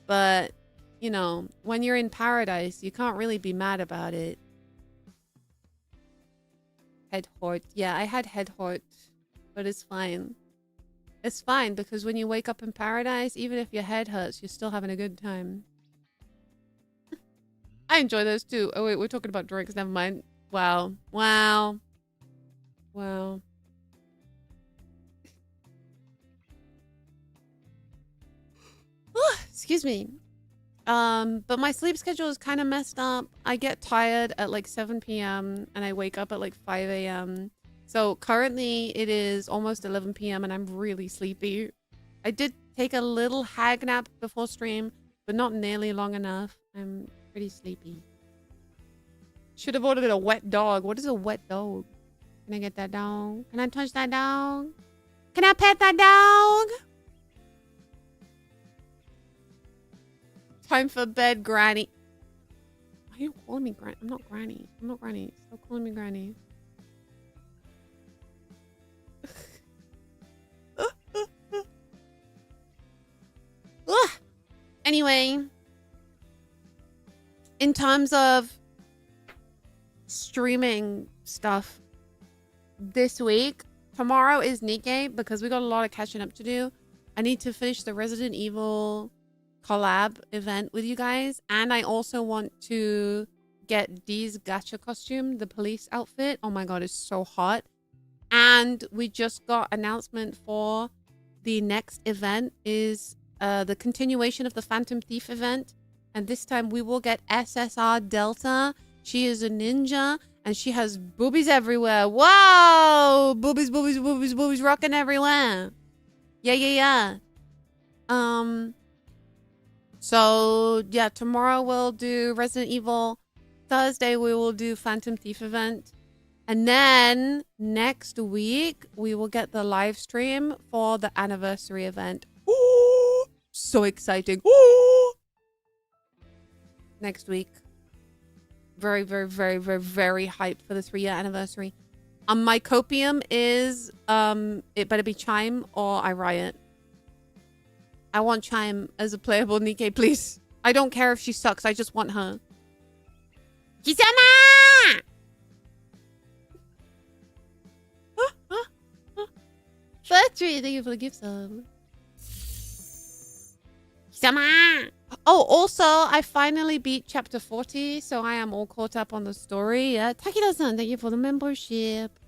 But, you know, when you're in paradise, you can't really be mad about it. Head hurt. Yeah, I had head hurt. But it's fine. It's fine because when you wake up in paradise, even if your head hurts, you're still having a good time. I enjoy those too. Oh wait, we're talking about drinks. Never mind. Wow. Wow. Wow. Excuse me. But my sleep schedule is kind of messed up. I get tired at like 7 p.m. and I wake up at like 5 a.m. So currently it is almost 11 p.m. and I'm really sleepy. I did take a little hag nap before stream, but not nearly long enough. I'm pretty sleepy. Should have ordered a wet dog. What is a wet dog? Can I get that dog? Can I touch that dog? Can I pet that dog? Time for bed, Granny. Why are you calling me Granny? I'm not Granny. I'm not Granny. Stop calling me Granny. Anyway, in terms of streaming stuff this week, tomorrow is Nikkei because we got a lot of catching up to do. I need to finish the Resident Evil collab event with you guys, and I also want to get Dee's gacha costume, the police outfit. Oh my god, it's so hot. And we just got announcement for the next event is the continuation of the Phantom Thief event, and this time we will get SSR Delta. She is a ninja and she has boobies everywhere. Whoa, boobies, boobies, boobies, boobies rocking everywhere. Yeah. So yeah, tomorrow we'll do Resident Evil Thursday, we will do Phantom Thief event. And then next week, we will get the live stream for the anniversary event. Ooh, so exciting. Ooh. Next week. Very, very, very, very, very hyped for the 3-year anniversary. My copium is, it better be Chime or I riot. I want Chime as a playable Nikke, please. I don't care if she sucks. I just want her. Kisama! Fletchery, thank you for the gift sub. Kisama! Oh, also, I finally beat chapter 40, so I am all caught up on the story. Yeah, Takida-san, thank you for the membership.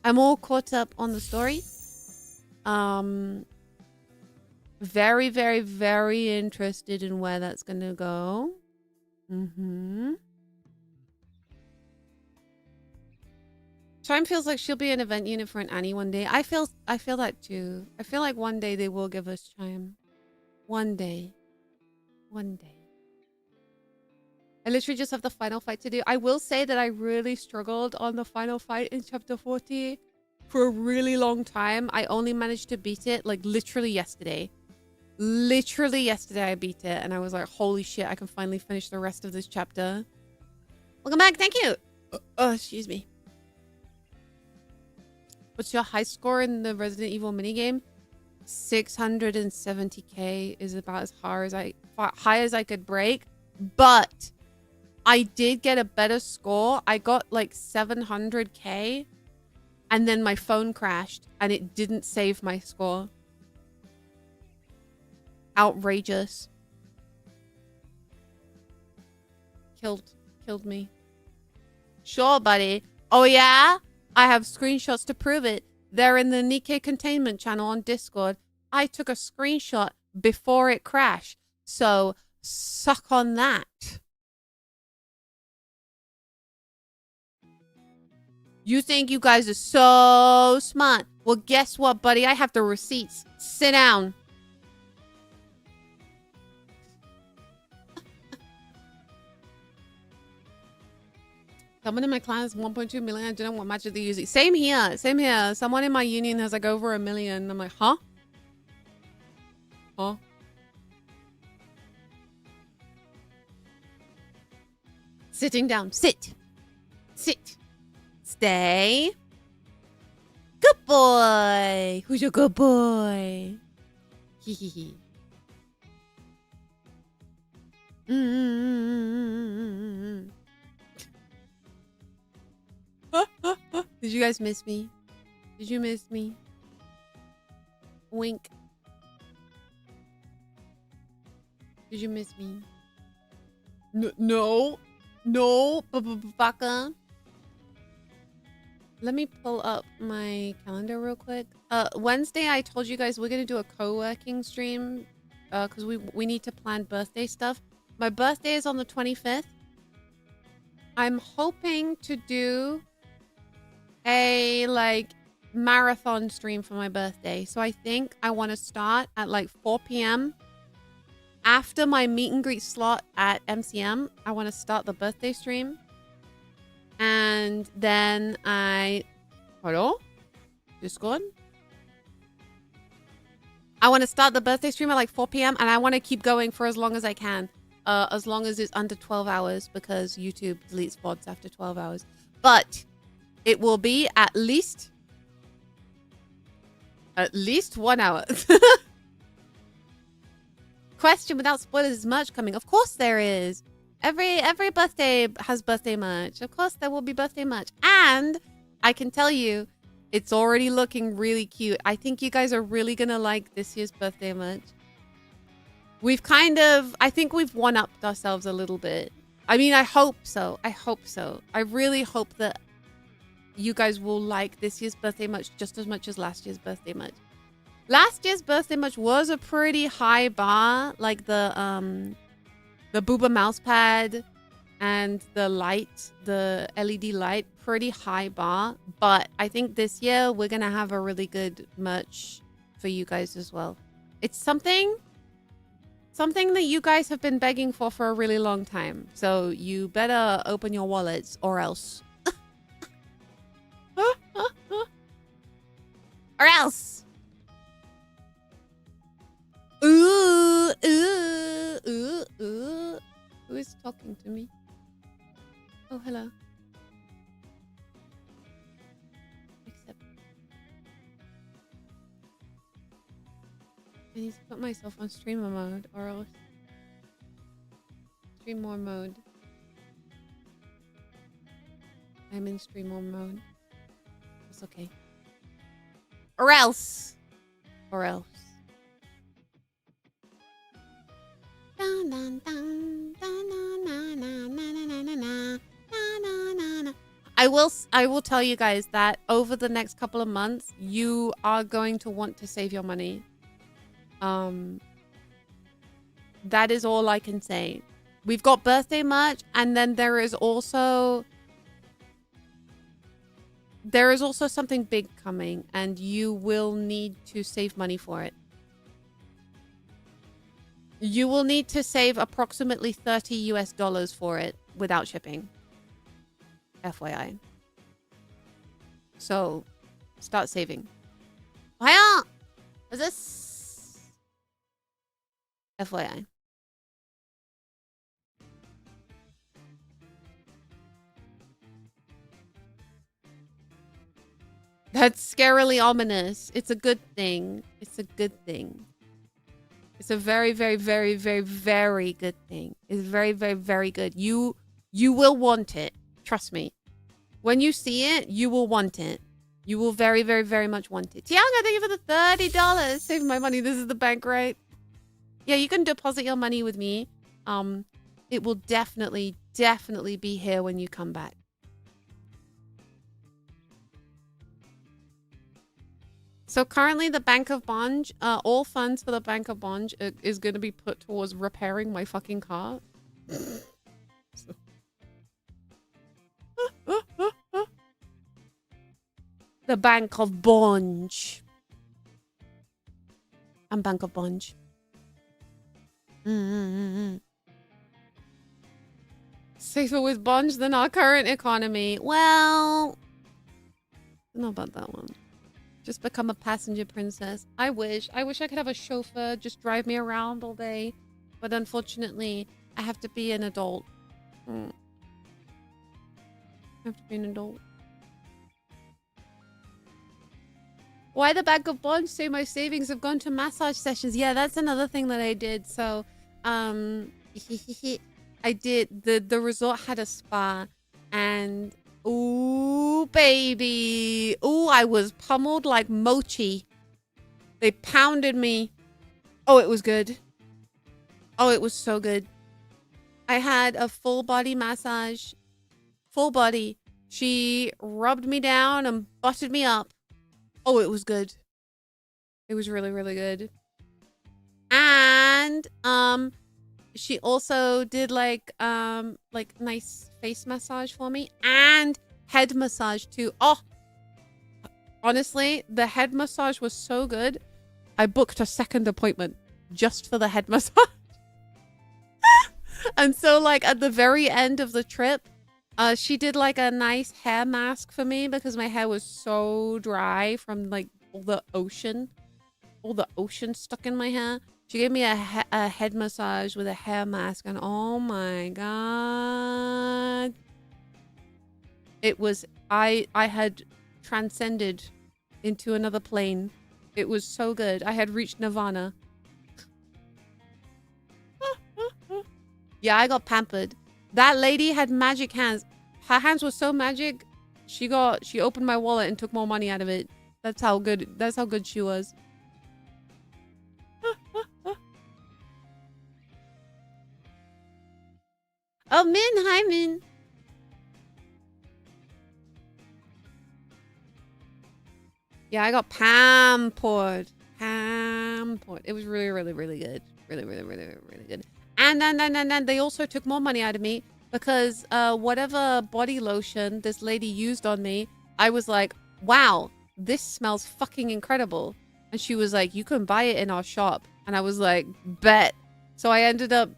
I'm all caught up on the story. Very, very, very interested in where that's gonna go. Chime feels like she'll be an event unit for an Annie one day. I feel that too. I feel like one day they will give us Chime. One day. One day. I literally just have the final fight to do. I will say that I really struggled on the final fight in chapter 40 for a really long time. I only managed to beat it like literally yesterday. Literally yesterday I beat it and I was like, holy shit, I can finally finish the rest of this chapter. Welcome back. Thank you. Oh, excuse me. What's your high score in the Resident Evil minigame? 670k is about as high as I could break, but I did get a better score. I got like 700k and then my phone crashed and it didn't save my score. Outrageous. Killed me. Sure, buddy. Oh yeah? I have screenshots to prove it. They're in the Nikke containment channel on Discord. I took a screenshot before it crashed. So, suck on that. You think you guys are so smart. Well, guess what, buddy? I have the receipts. Sit down. Someone in my class, 1.2 million. I don't know what matches they're using. Same here. Same here. Someone in my union has like over 1 million. I'm like, huh? Huh? Sitting down. Sit. Sit. Stay. Good boy. Who's your good boy? Hee hee hee. Did you guys miss me? Did you miss me? Wink. Did you miss me? No. Baka. Let me pull up my calendar real quick. Wednesday, I told you guys we're gonna do a co-working stream because we need to plan birthday stuff. My birthday is on the 25th. I'm hoping to do a like marathon stream for my birthday. So I think I want to start at like 4 p.m. After my meet and greet slot at MCM, I want to start the birthday stream. And then hello? Discord? I want to start the birthday stream at like 4 p.m. and I want to keep going for as long as I can. As long as it's under 12 hours because YouTube deletes VODs after 12 hours. But it will be at least 1 hour. Question without spoilers, is merch coming? Of course there is. Every birthday has birthday merch. Of course there will be birthday merch. And I can tell you, it's already looking really cute. I think you guys are really gonna like this year's birthday merch. I think we've one-upped ourselves a little bit. I mean, I hope so. I really hope that you guys will like this year's birthday merch just as much as last year's birthday merch. Last year's birthday merch was a pretty high bar, like the Booba mouse pad and the light, the LED light, pretty high bar. But I think this year we're gonna have a really good merch for you guys as well. It's something something that you guys have been begging for a really long time. So you better open your wallets or else. Or else. Ooh, ooh, ooh, ooh. Who is talking to me? Oh, hello. Accept. I need to put myself on streamer mode or else. Streamer mode. I'm in streamer mode. It's okay. Or else. Or else. Dun, dun, dun, dun, na, na, na, na, na, na, na, na, na, na. I will tell you guys that over the next couple of months, you are going to want to save your money. That is all I can say. We've got birthday merch, and then there is also something big coming, and you will need to save money for it. You will need to save approximately $30 US for it without shipping. FYI. So, start saving. Hiya! Is this? FYI. That's scarily ominous. It's a good thing. It's a good thing. It's a very, very, very, very, very good thing. It's very, very, very good. You will want it. Trust me. When you see it, you will want it. You will very, very, very much want it. Tianga, thank you for the $30. Save my money. This is the bank, right? Yeah, you can deposit your money with me. It will definitely, definitely be here when you come back. So currently the Bank of Bonge, all funds for the Bank of Bonge is going to be put towards repairing my fucking car. So. The Bank of Bonge. I'm Bank of Bonge. Safer with Bonge than our current economy. Well, I don't know about that one. Just become a passenger princess. I wish I could have a chauffeur just drive me around all day. But unfortunately, I have to be an adult. I have to be an adult. Why the Bank of Bonge say my savings have gone to massage sessions? Yeah, that's another thing that I did. So, I did the resort had a spa, and ooh, baby, ooh, I was pummeled like mochi. They pounded me. Oh, it was good. Oh, it was so good. I had a full body massage, full body. She rubbed me down and buttered me up. Oh, it was good. It was really, really good. And she also did like nice face massage for me and head massage too. Oh, honestly, the head massage was so good. I booked a second appointment just for the head massage. And so like at the very end of the trip, she did like a nice hair mask for me because my hair was so dry from like all the ocean stuck in my hair. She gave me a head massage with a hair mask, and oh my god, it was I had transcended into another plane. It was so good. I had reached nirvana. Yeah, I got pampered. That lady had magic hands. Her hands were so magic. She opened my wallet and took more money out of it. That's how good she was. Oh, Min, hi Min. Yeah, I got pampered. It was really, really, really good. Really, really, really, really good. And then they also took more money out of me because whatever body lotion this lady used on me, I was like, wow, this smells fucking incredible. And she was like, you can buy it in our shop. And I was like, bet. So I ended up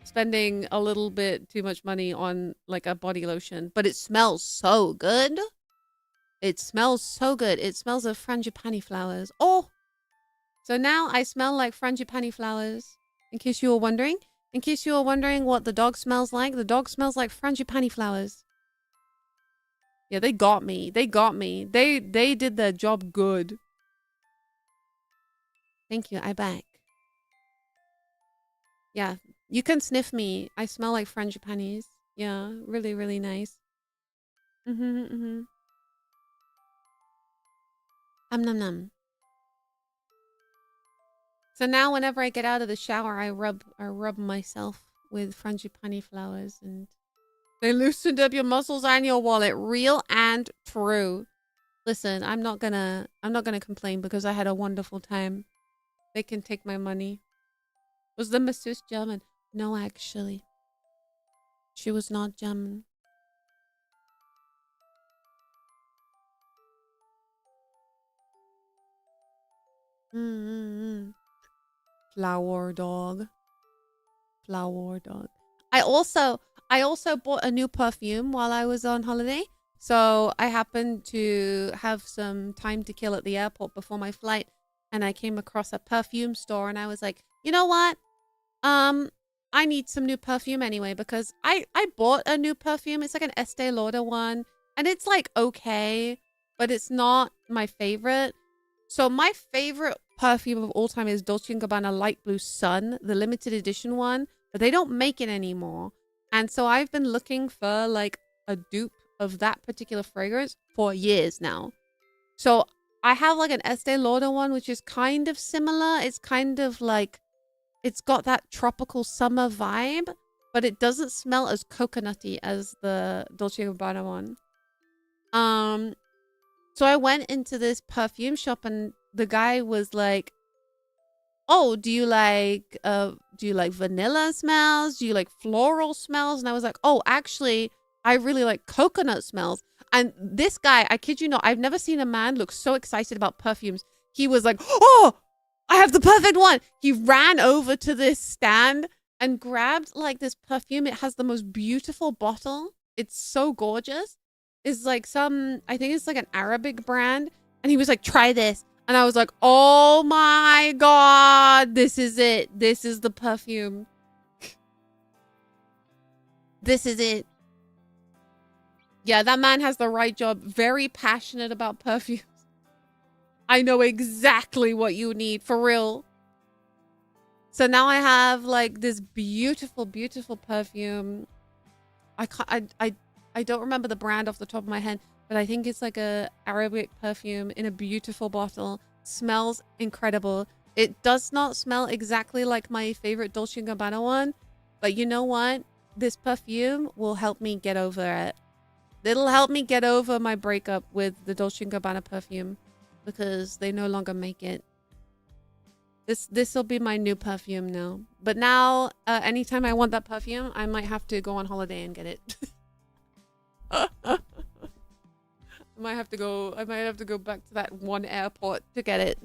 spending a little bit too much money on like a body lotion, but it smells so good. It smells so good. It smells of frangipani flowers. Oh, so now I smell like frangipani flowers. In case you were wondering. In case you were wondering what the dog smells like, the dog smells like frangipani flowers. Yeah, they got me. They got me. They did their job good. Thank you. I back. Yeah, you can sniff me. I smell like frangipanis. Yeah, really, really nice. Nom nom. So now whenever I get out of the shower, I rub myself with frangipani flowers and they loosened up your muscles and your wallet. Real and true. Listen, I'm not gonna complain because I had a wonderful time. They can take my money. Was the masseuse German? No, actually. She was not German. Flower dog. Flower dog. I also bought a new perfume while I was on holiday. So I happened to have some time to kill at the airport before my flight. And I came across a perfume store and I was like, you know what? I need some new perfume anyway because I bought a new perfume. It's like an Estee Lauder one. And it's like okay, but it's not my favorite. So my favorite perfume of all time is Dolce & Gabbana Light Blue Sun, the limited edition one. But they don't make it anymore. And so I've been looking for like a dupe of that particular fragrance for years now. So I have like an Estee Lauder one, which is kind of similar. It's kind of like, it's got that tropical summer vibe, but it doesn't smell as coconutty as the Dolce & Gabbana one. So I went into this perfume shop and the guy was like, oh, do you like vanilla smells? Do you like floral smells? And I was like, oh, actually, I really like coconut smells. And this guy, I kid you not, I've never seen a man look so excited about perfumes. He was like, oh, I have the perfect one. He ran over to this stand and grabbed like this perfume. It has the most beautiful bottle. It's so gorgeous. It's like I think it's like an Arabic brand. And he was like, try this. And I was like, oh my God, this is it. This is the perfume. This is it. Yeah, that man has the right job. Very passionate about perfumes. I know exactly what you need, for real. So now I have like this beautiful, beautiful perfume. I don't remember the brand off the top of my head, but I think it's like a Arabic perfume in a beautiful bottle. Smells incredible. It does not smell exactly like my favorite Dolce & Gabbana one, but you know what? This perfume will help me get over it. It'll help me get over my breakup with the Dolce & Gabbana perfume because they no longer make it. This will be my new perfume now. But now, anytime I want that perfume, I might have to go on holiday and get it. I might have to go back to that one airport to get it.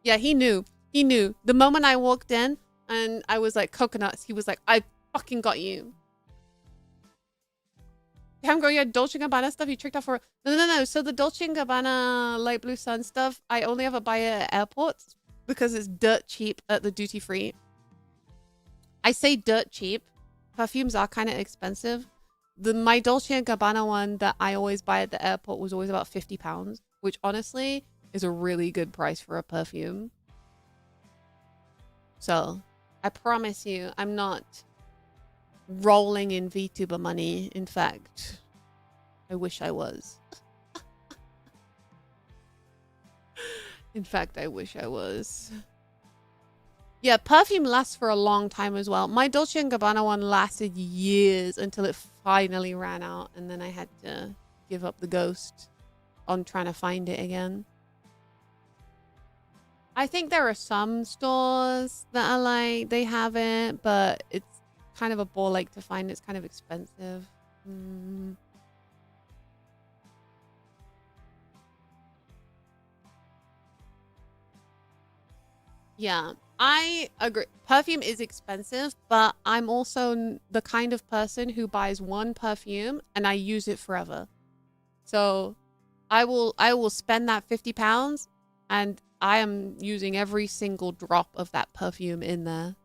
Yeah, he knew. He knew. The moment I walked in and I was like, coconuts, he was like, I fucking got you. You haven't got your Dolce & Gabbana stuff? You tricked out for... No. So the Dolce & Gabbana Light Blue Sun stuff, I only ever buy it at airports because it's dirt cheap at the duty free. I say dirt cheap. Perfumes are kind of expensive. My Dolce & Gabbana one that I always buy at the airport was always about £50, which honestly is a really good price for a perfume. So I promise you, I'm not rolling in VTuber money. In fact, I wish I was. In fact, I wish I was. Yeah, perfume lasts for a long time as well. My Dolce & Gabbana one lasted years until it finally ran out. And then I had to give up the ghost on trying to find it again. I think there are some stores that are like, they have it, but it's kind of a ball ache to find. It's kind of expensive. Yeah. I agree. Perfume is expensive, but I'm also the kind of person who buys one perfume and I use it forever. So I will spend that £50 and I am using every single drop of that perfume in there.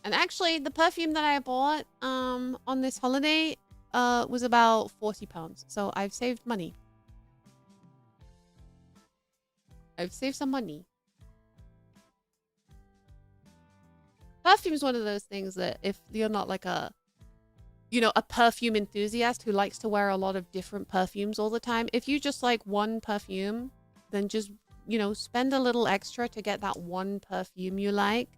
And actually, the perfume that I bought on this holiday was about £40. So I've saved money. I've saved some money. Perfume is one of those things that if you're not like a, you know, a perfume enthusiast who likes to wear a lot of different perfumes all the time, if you just like one perfume, then just, you know, spend a little extra to get that one perfume you like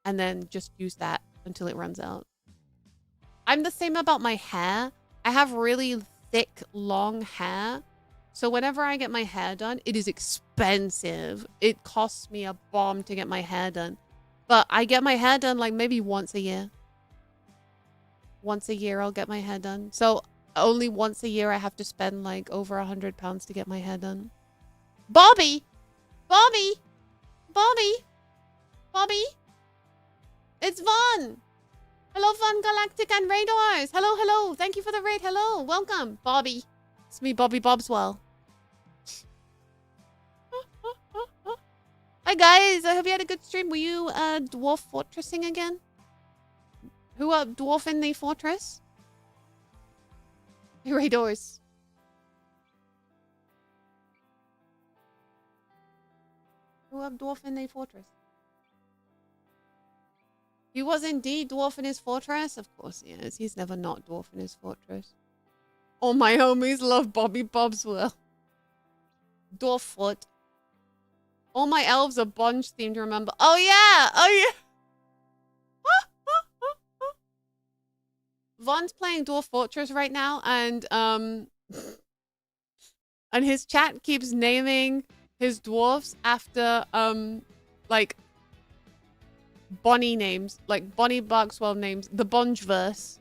and then just use that until it runs out. I'm the same about my hair. I have really thick, long hair. So whenever I get my hair done, it is expensive. It costs me a bomb to get my hair done. But I get my hair done like maybe once a year. Once a year I'll get my hair done. So only once a year I have to spend like over £100 to get my hair done. Bobby! Bobby! Bobby! Bobby! It's Vaughn! Hello, Vaughn Galactic and Raiders! Hello, hello! Thank you for the raid. Hello! Welcome, Bobby. It's me, Bobby Bobswell. Hi guys, I hope you had a good stream. Were you dwarf fortressing again? Who are dwarf in the fortress? Raiders. Who are dwarf in the fortress? He was indeed dwarf in his fortress? Of course he is. He's never not dwarf in his fortress. All my homies love Bobby Bobswell. Dwarf foot. All my elves are Bunch themed, remember? Oh yeah! Oh yeah! Vaughn's playing Dwarf Fortress right now, and his chat keeps naming his dwarfs after like Bonnie names, like Bonnie Barkswell names, the Bungeverse.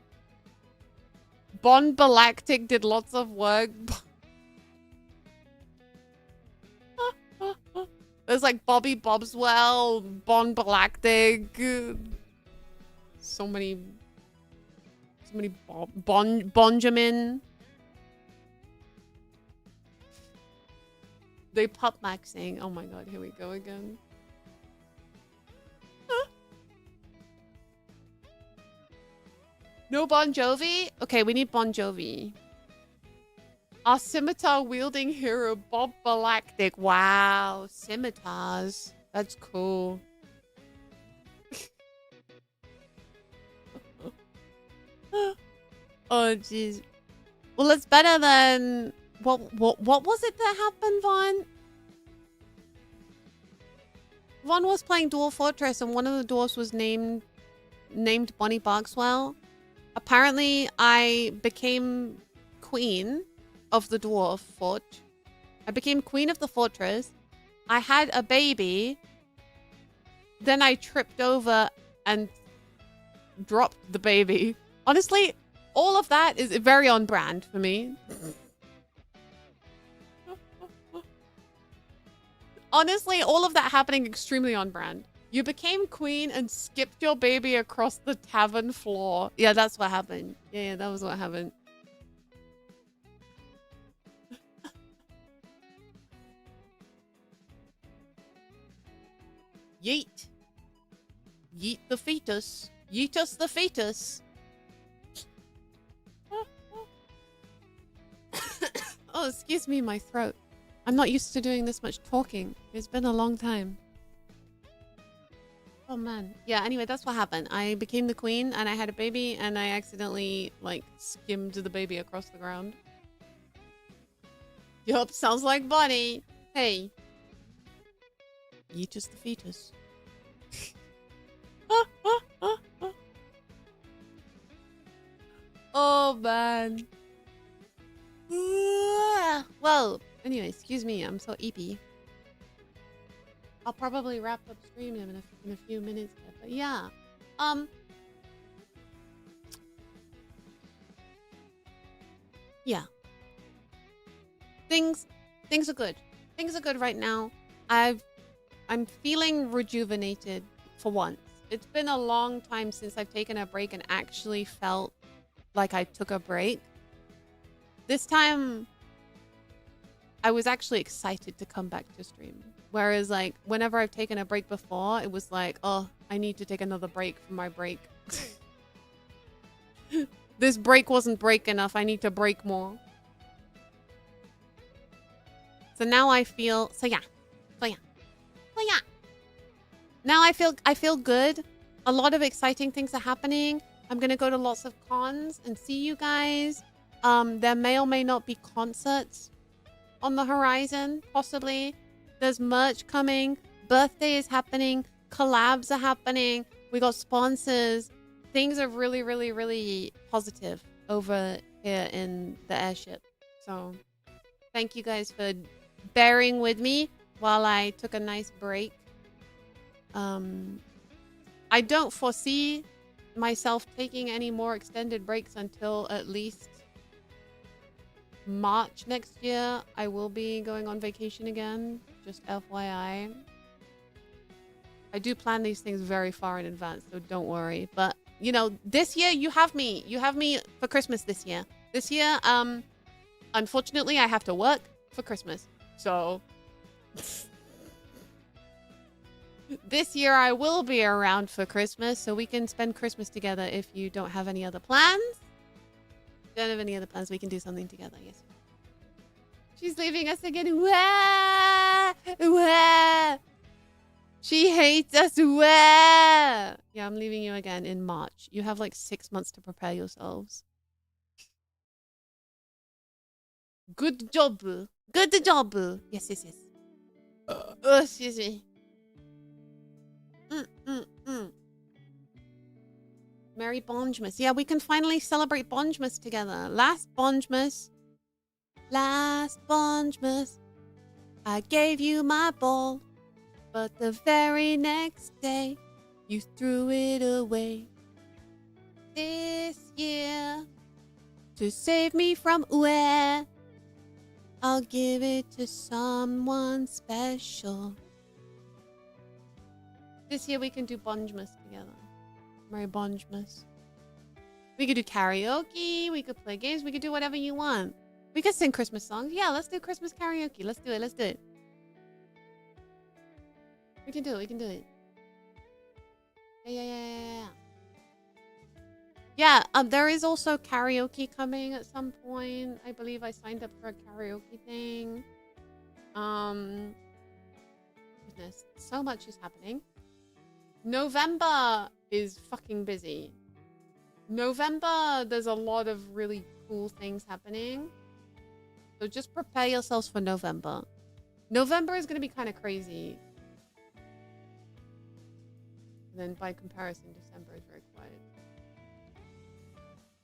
Bon Balactic did lots of work. There's like Bobby Bobswell, Bon Balactic, so many Bonjamin. They pop maxing. Oh my god, here we go again. No Bon Jovi? Okay, we need Bon Jovi. Our scimitar wielding hero, Bob Balactic. Wow, scimitars. That's cool. Oh jeez. Well, it's better than what was it that happened, Vaughn? Vaughn was playing Dwarf Fortress and one of the dwarfs was named Bonnie Barkswell. Apparently, I became queen of the dwarf fort. I became queen of the fortress. I had a baby. Then I tripped over and dropped the baby. Honestly, all of that is very on brand for me. Honestly, all of that happening extremely on brand. You became queen and skipped your baby across the tavern floor. Yeah, that's what happened. Yeah, that was what happened. Yeet. Yeet the fetus. Yeetus the fetus. Oh, excuse me, my throat. I'm not used to doing this much talking. It's been a long time. Oh, man. Yeah, anyway, that's what happened. I became the queen and I had a baby and I accidentally, like, skimmed the baby across the ground. Yup, sounds like Bonnie. Hey. Yeetus the fetus. Oh, man. Well, anyway, excuse me. I'm so eepy. I'll probably wrap up stream in a few minutes. But yeah. Yeah. Things are good. Things are good right now. I'm I'm feeling rejuvenated for once. It's been a long time since I've taken a break and actually felt like I took a break. This time, I was actually excited to come back to stream. Whereas, like, whenever I've taken a break before, it was like, oh, I need to take another break from my break. This break wasn't break enough. I need to break more. So now I feel, so yeah. Now I feel good. A lot of exciting things are happening. I'm gonna go to lots of cons and see you guys. There may or may not be concerts on the horizon, possibly. There's merch coming. Birthday is happening. Collabs are happening. We got sponsors. Things are really, really, really positive over here in the airship. So thank you guys for bearing with me while I took a nice break. I don't foresee myself taking any more extended breaks until at least March next year. I will be going on vacation again, just FYI. I do plan these things very far in advance, so don't worry. But, you know, this year you have me. You have me for Christmas this year. This year, unfortunately, I have to work for Christmas. So this year I will be around for Christmas, so we can spend Christmas together if you don't have any other plans. Don't have any other plans, we can do something together, yes. She's leaving us again. Wah! Wah! She hates us. Wah! Yeah, I'm leaving you again in March. You have like 6 months to prepare yourselves. Good job. Good job. Yes, yes, yes. Excuse me. Merry Bongemas. Yeah, we can finally celebrate Bongemas together. Last Bongemas, I gave you my ball, but the very next day, you threw it away. This year, to save me from where, I'll give it to someone special. This year we can do Bongemas together. Merry Bongemas. We could do karaoke. We could play games. We could do whatever you want. We could sing Christmas songs. Yeah, let's do Christmas karaoke. Let's do it. Let's do it. We can do it. We can do it. Yeah. Yeah, there is also karaoke coming at some point. I believe I signed up for a karaoke thing. Goodness, so much is happening. November is fucking busy. November, there's a lot of really cool things happening. So just prepare yourselves for November. November is going to be kind of crazy. And then by comparison, December is very quiet.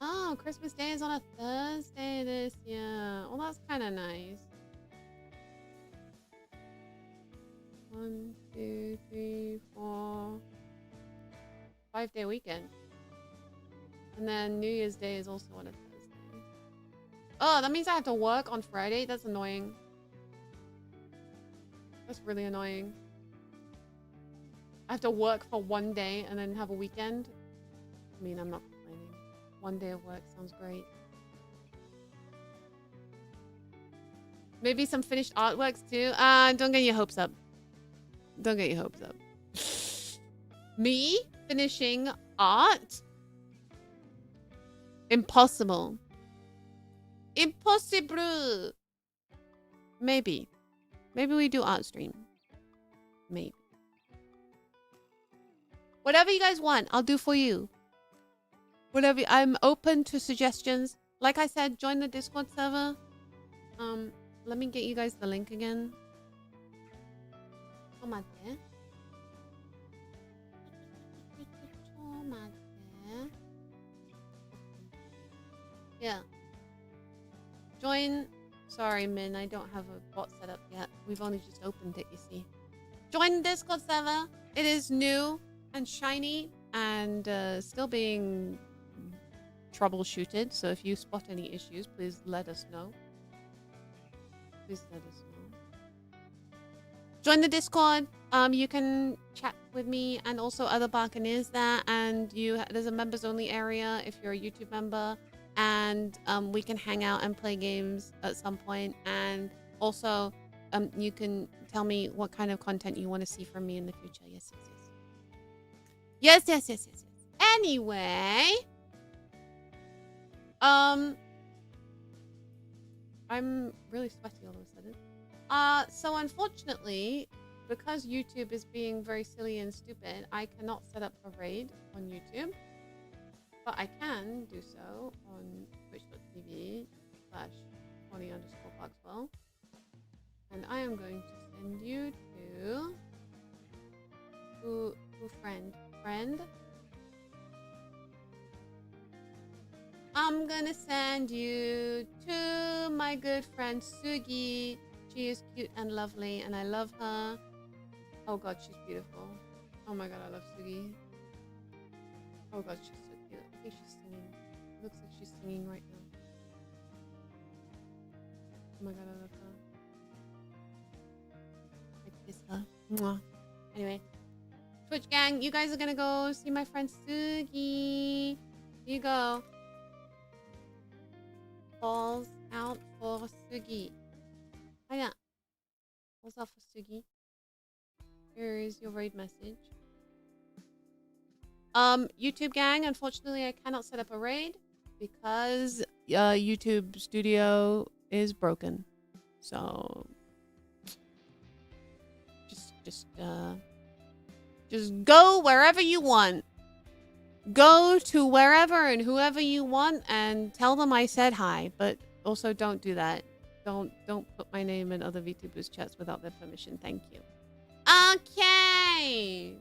Oh, Christmas Day is on a Thursday this year. Well, that's kind of nice. 1, 2, 3, 4. 5-day weekend. And then New Year's Day is also on a Thursday. Oh, that means I have to work on Friday? That's annoying. That's really annoying. I have to work for 1 day and then have a weekend. I mean, I'm not complaining. 1 day of work sounds great. Maybe some finished artworks too. Don't get your hopes up. Don't get your hopes up. Me finishing art? Impossible. Impossible. Maybe. Maybe we do art stream. Maybe. Whatever you guys want, I'll do for you. Whatever. I'm open to suggestions. Like I said, join the Discord server. Let me get you guys the link again. Yeah. Join. Sorry, Min, I don't have a bot set up yet. We've only just opened it, you see. Join the Discord server. It is new and shiny and still being troubleshooted. So if you spot any issues, please let us know. Please let us know. join the Discord. You can chat with me and also other Barkaneers there, and there's a members only area if you're a YouTube member, and we can hang out and play games at some point. And also, you can tell me what kind of content you want to see from me in the future. Yes, yes, yes. Yes, yes, yes, yes, yes. Anyway, I'm really sweaty all of a sudden. So unfortunately, because YouTube is being very silly and stupid, I cannot set up a raid on YouTube, but I can do so on twitch.tv/Connie_Barkswell. And I am going to send you to friend. I'm gonna send you to my good friend Sugi. She is cute and lovely, and I love her. Oh god, she's beautiful. Oh my god, I love Sugi. Oh god, she's so cute. I think she's singing. It looks like she's singing right now. Oh my god, I love her. I kiss her. Mwah. Anyway, Twitch gang, you guys are gonna go see my friend Sugi. Here you go. Balls out for Sugi. Hiya. Balls out for Sugi. Here is your raid message. YouTube gang, unfortunately I cannot set up a raid because YouTube Studio is broken. So just go wherever you want. Go to wherever and whoever you want and tell them I said hi, but also don't do that. Don't put my name in other VTubers chats without their permission. Thank you. Okay.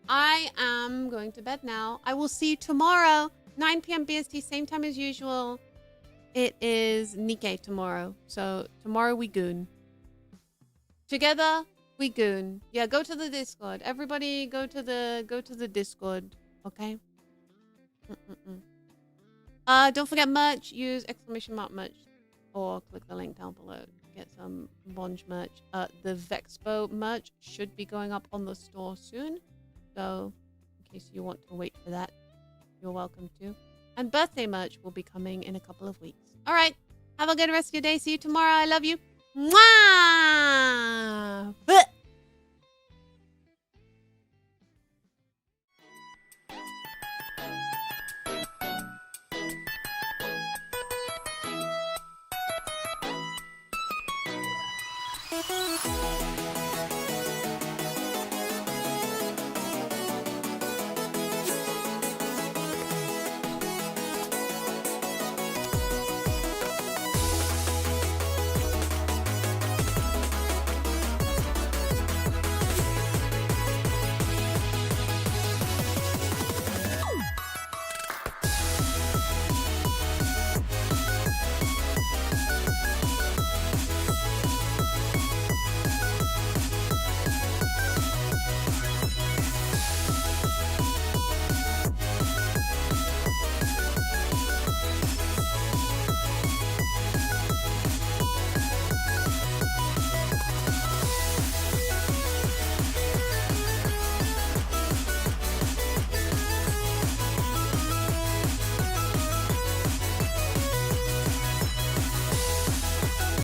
I am going to bed now. I will see you tomorrow, 9 p.m. BST, same time as usual. It is Nikkei tomorrow. So tomorrow we goon. Together we goon. Yeah, go to the Discord. Everybody go to the Discord, okay? Don't forget merch. Use !merch or click the link down below to get some Bonge merch. The Vexpo merch should be going up on the store soon. So in case you want to wait for that, you're welcome to. And birthday merch will be coming in a couple of weeks. All right. Have a good rest of your day. See you tomorrow. I love you. Mwah!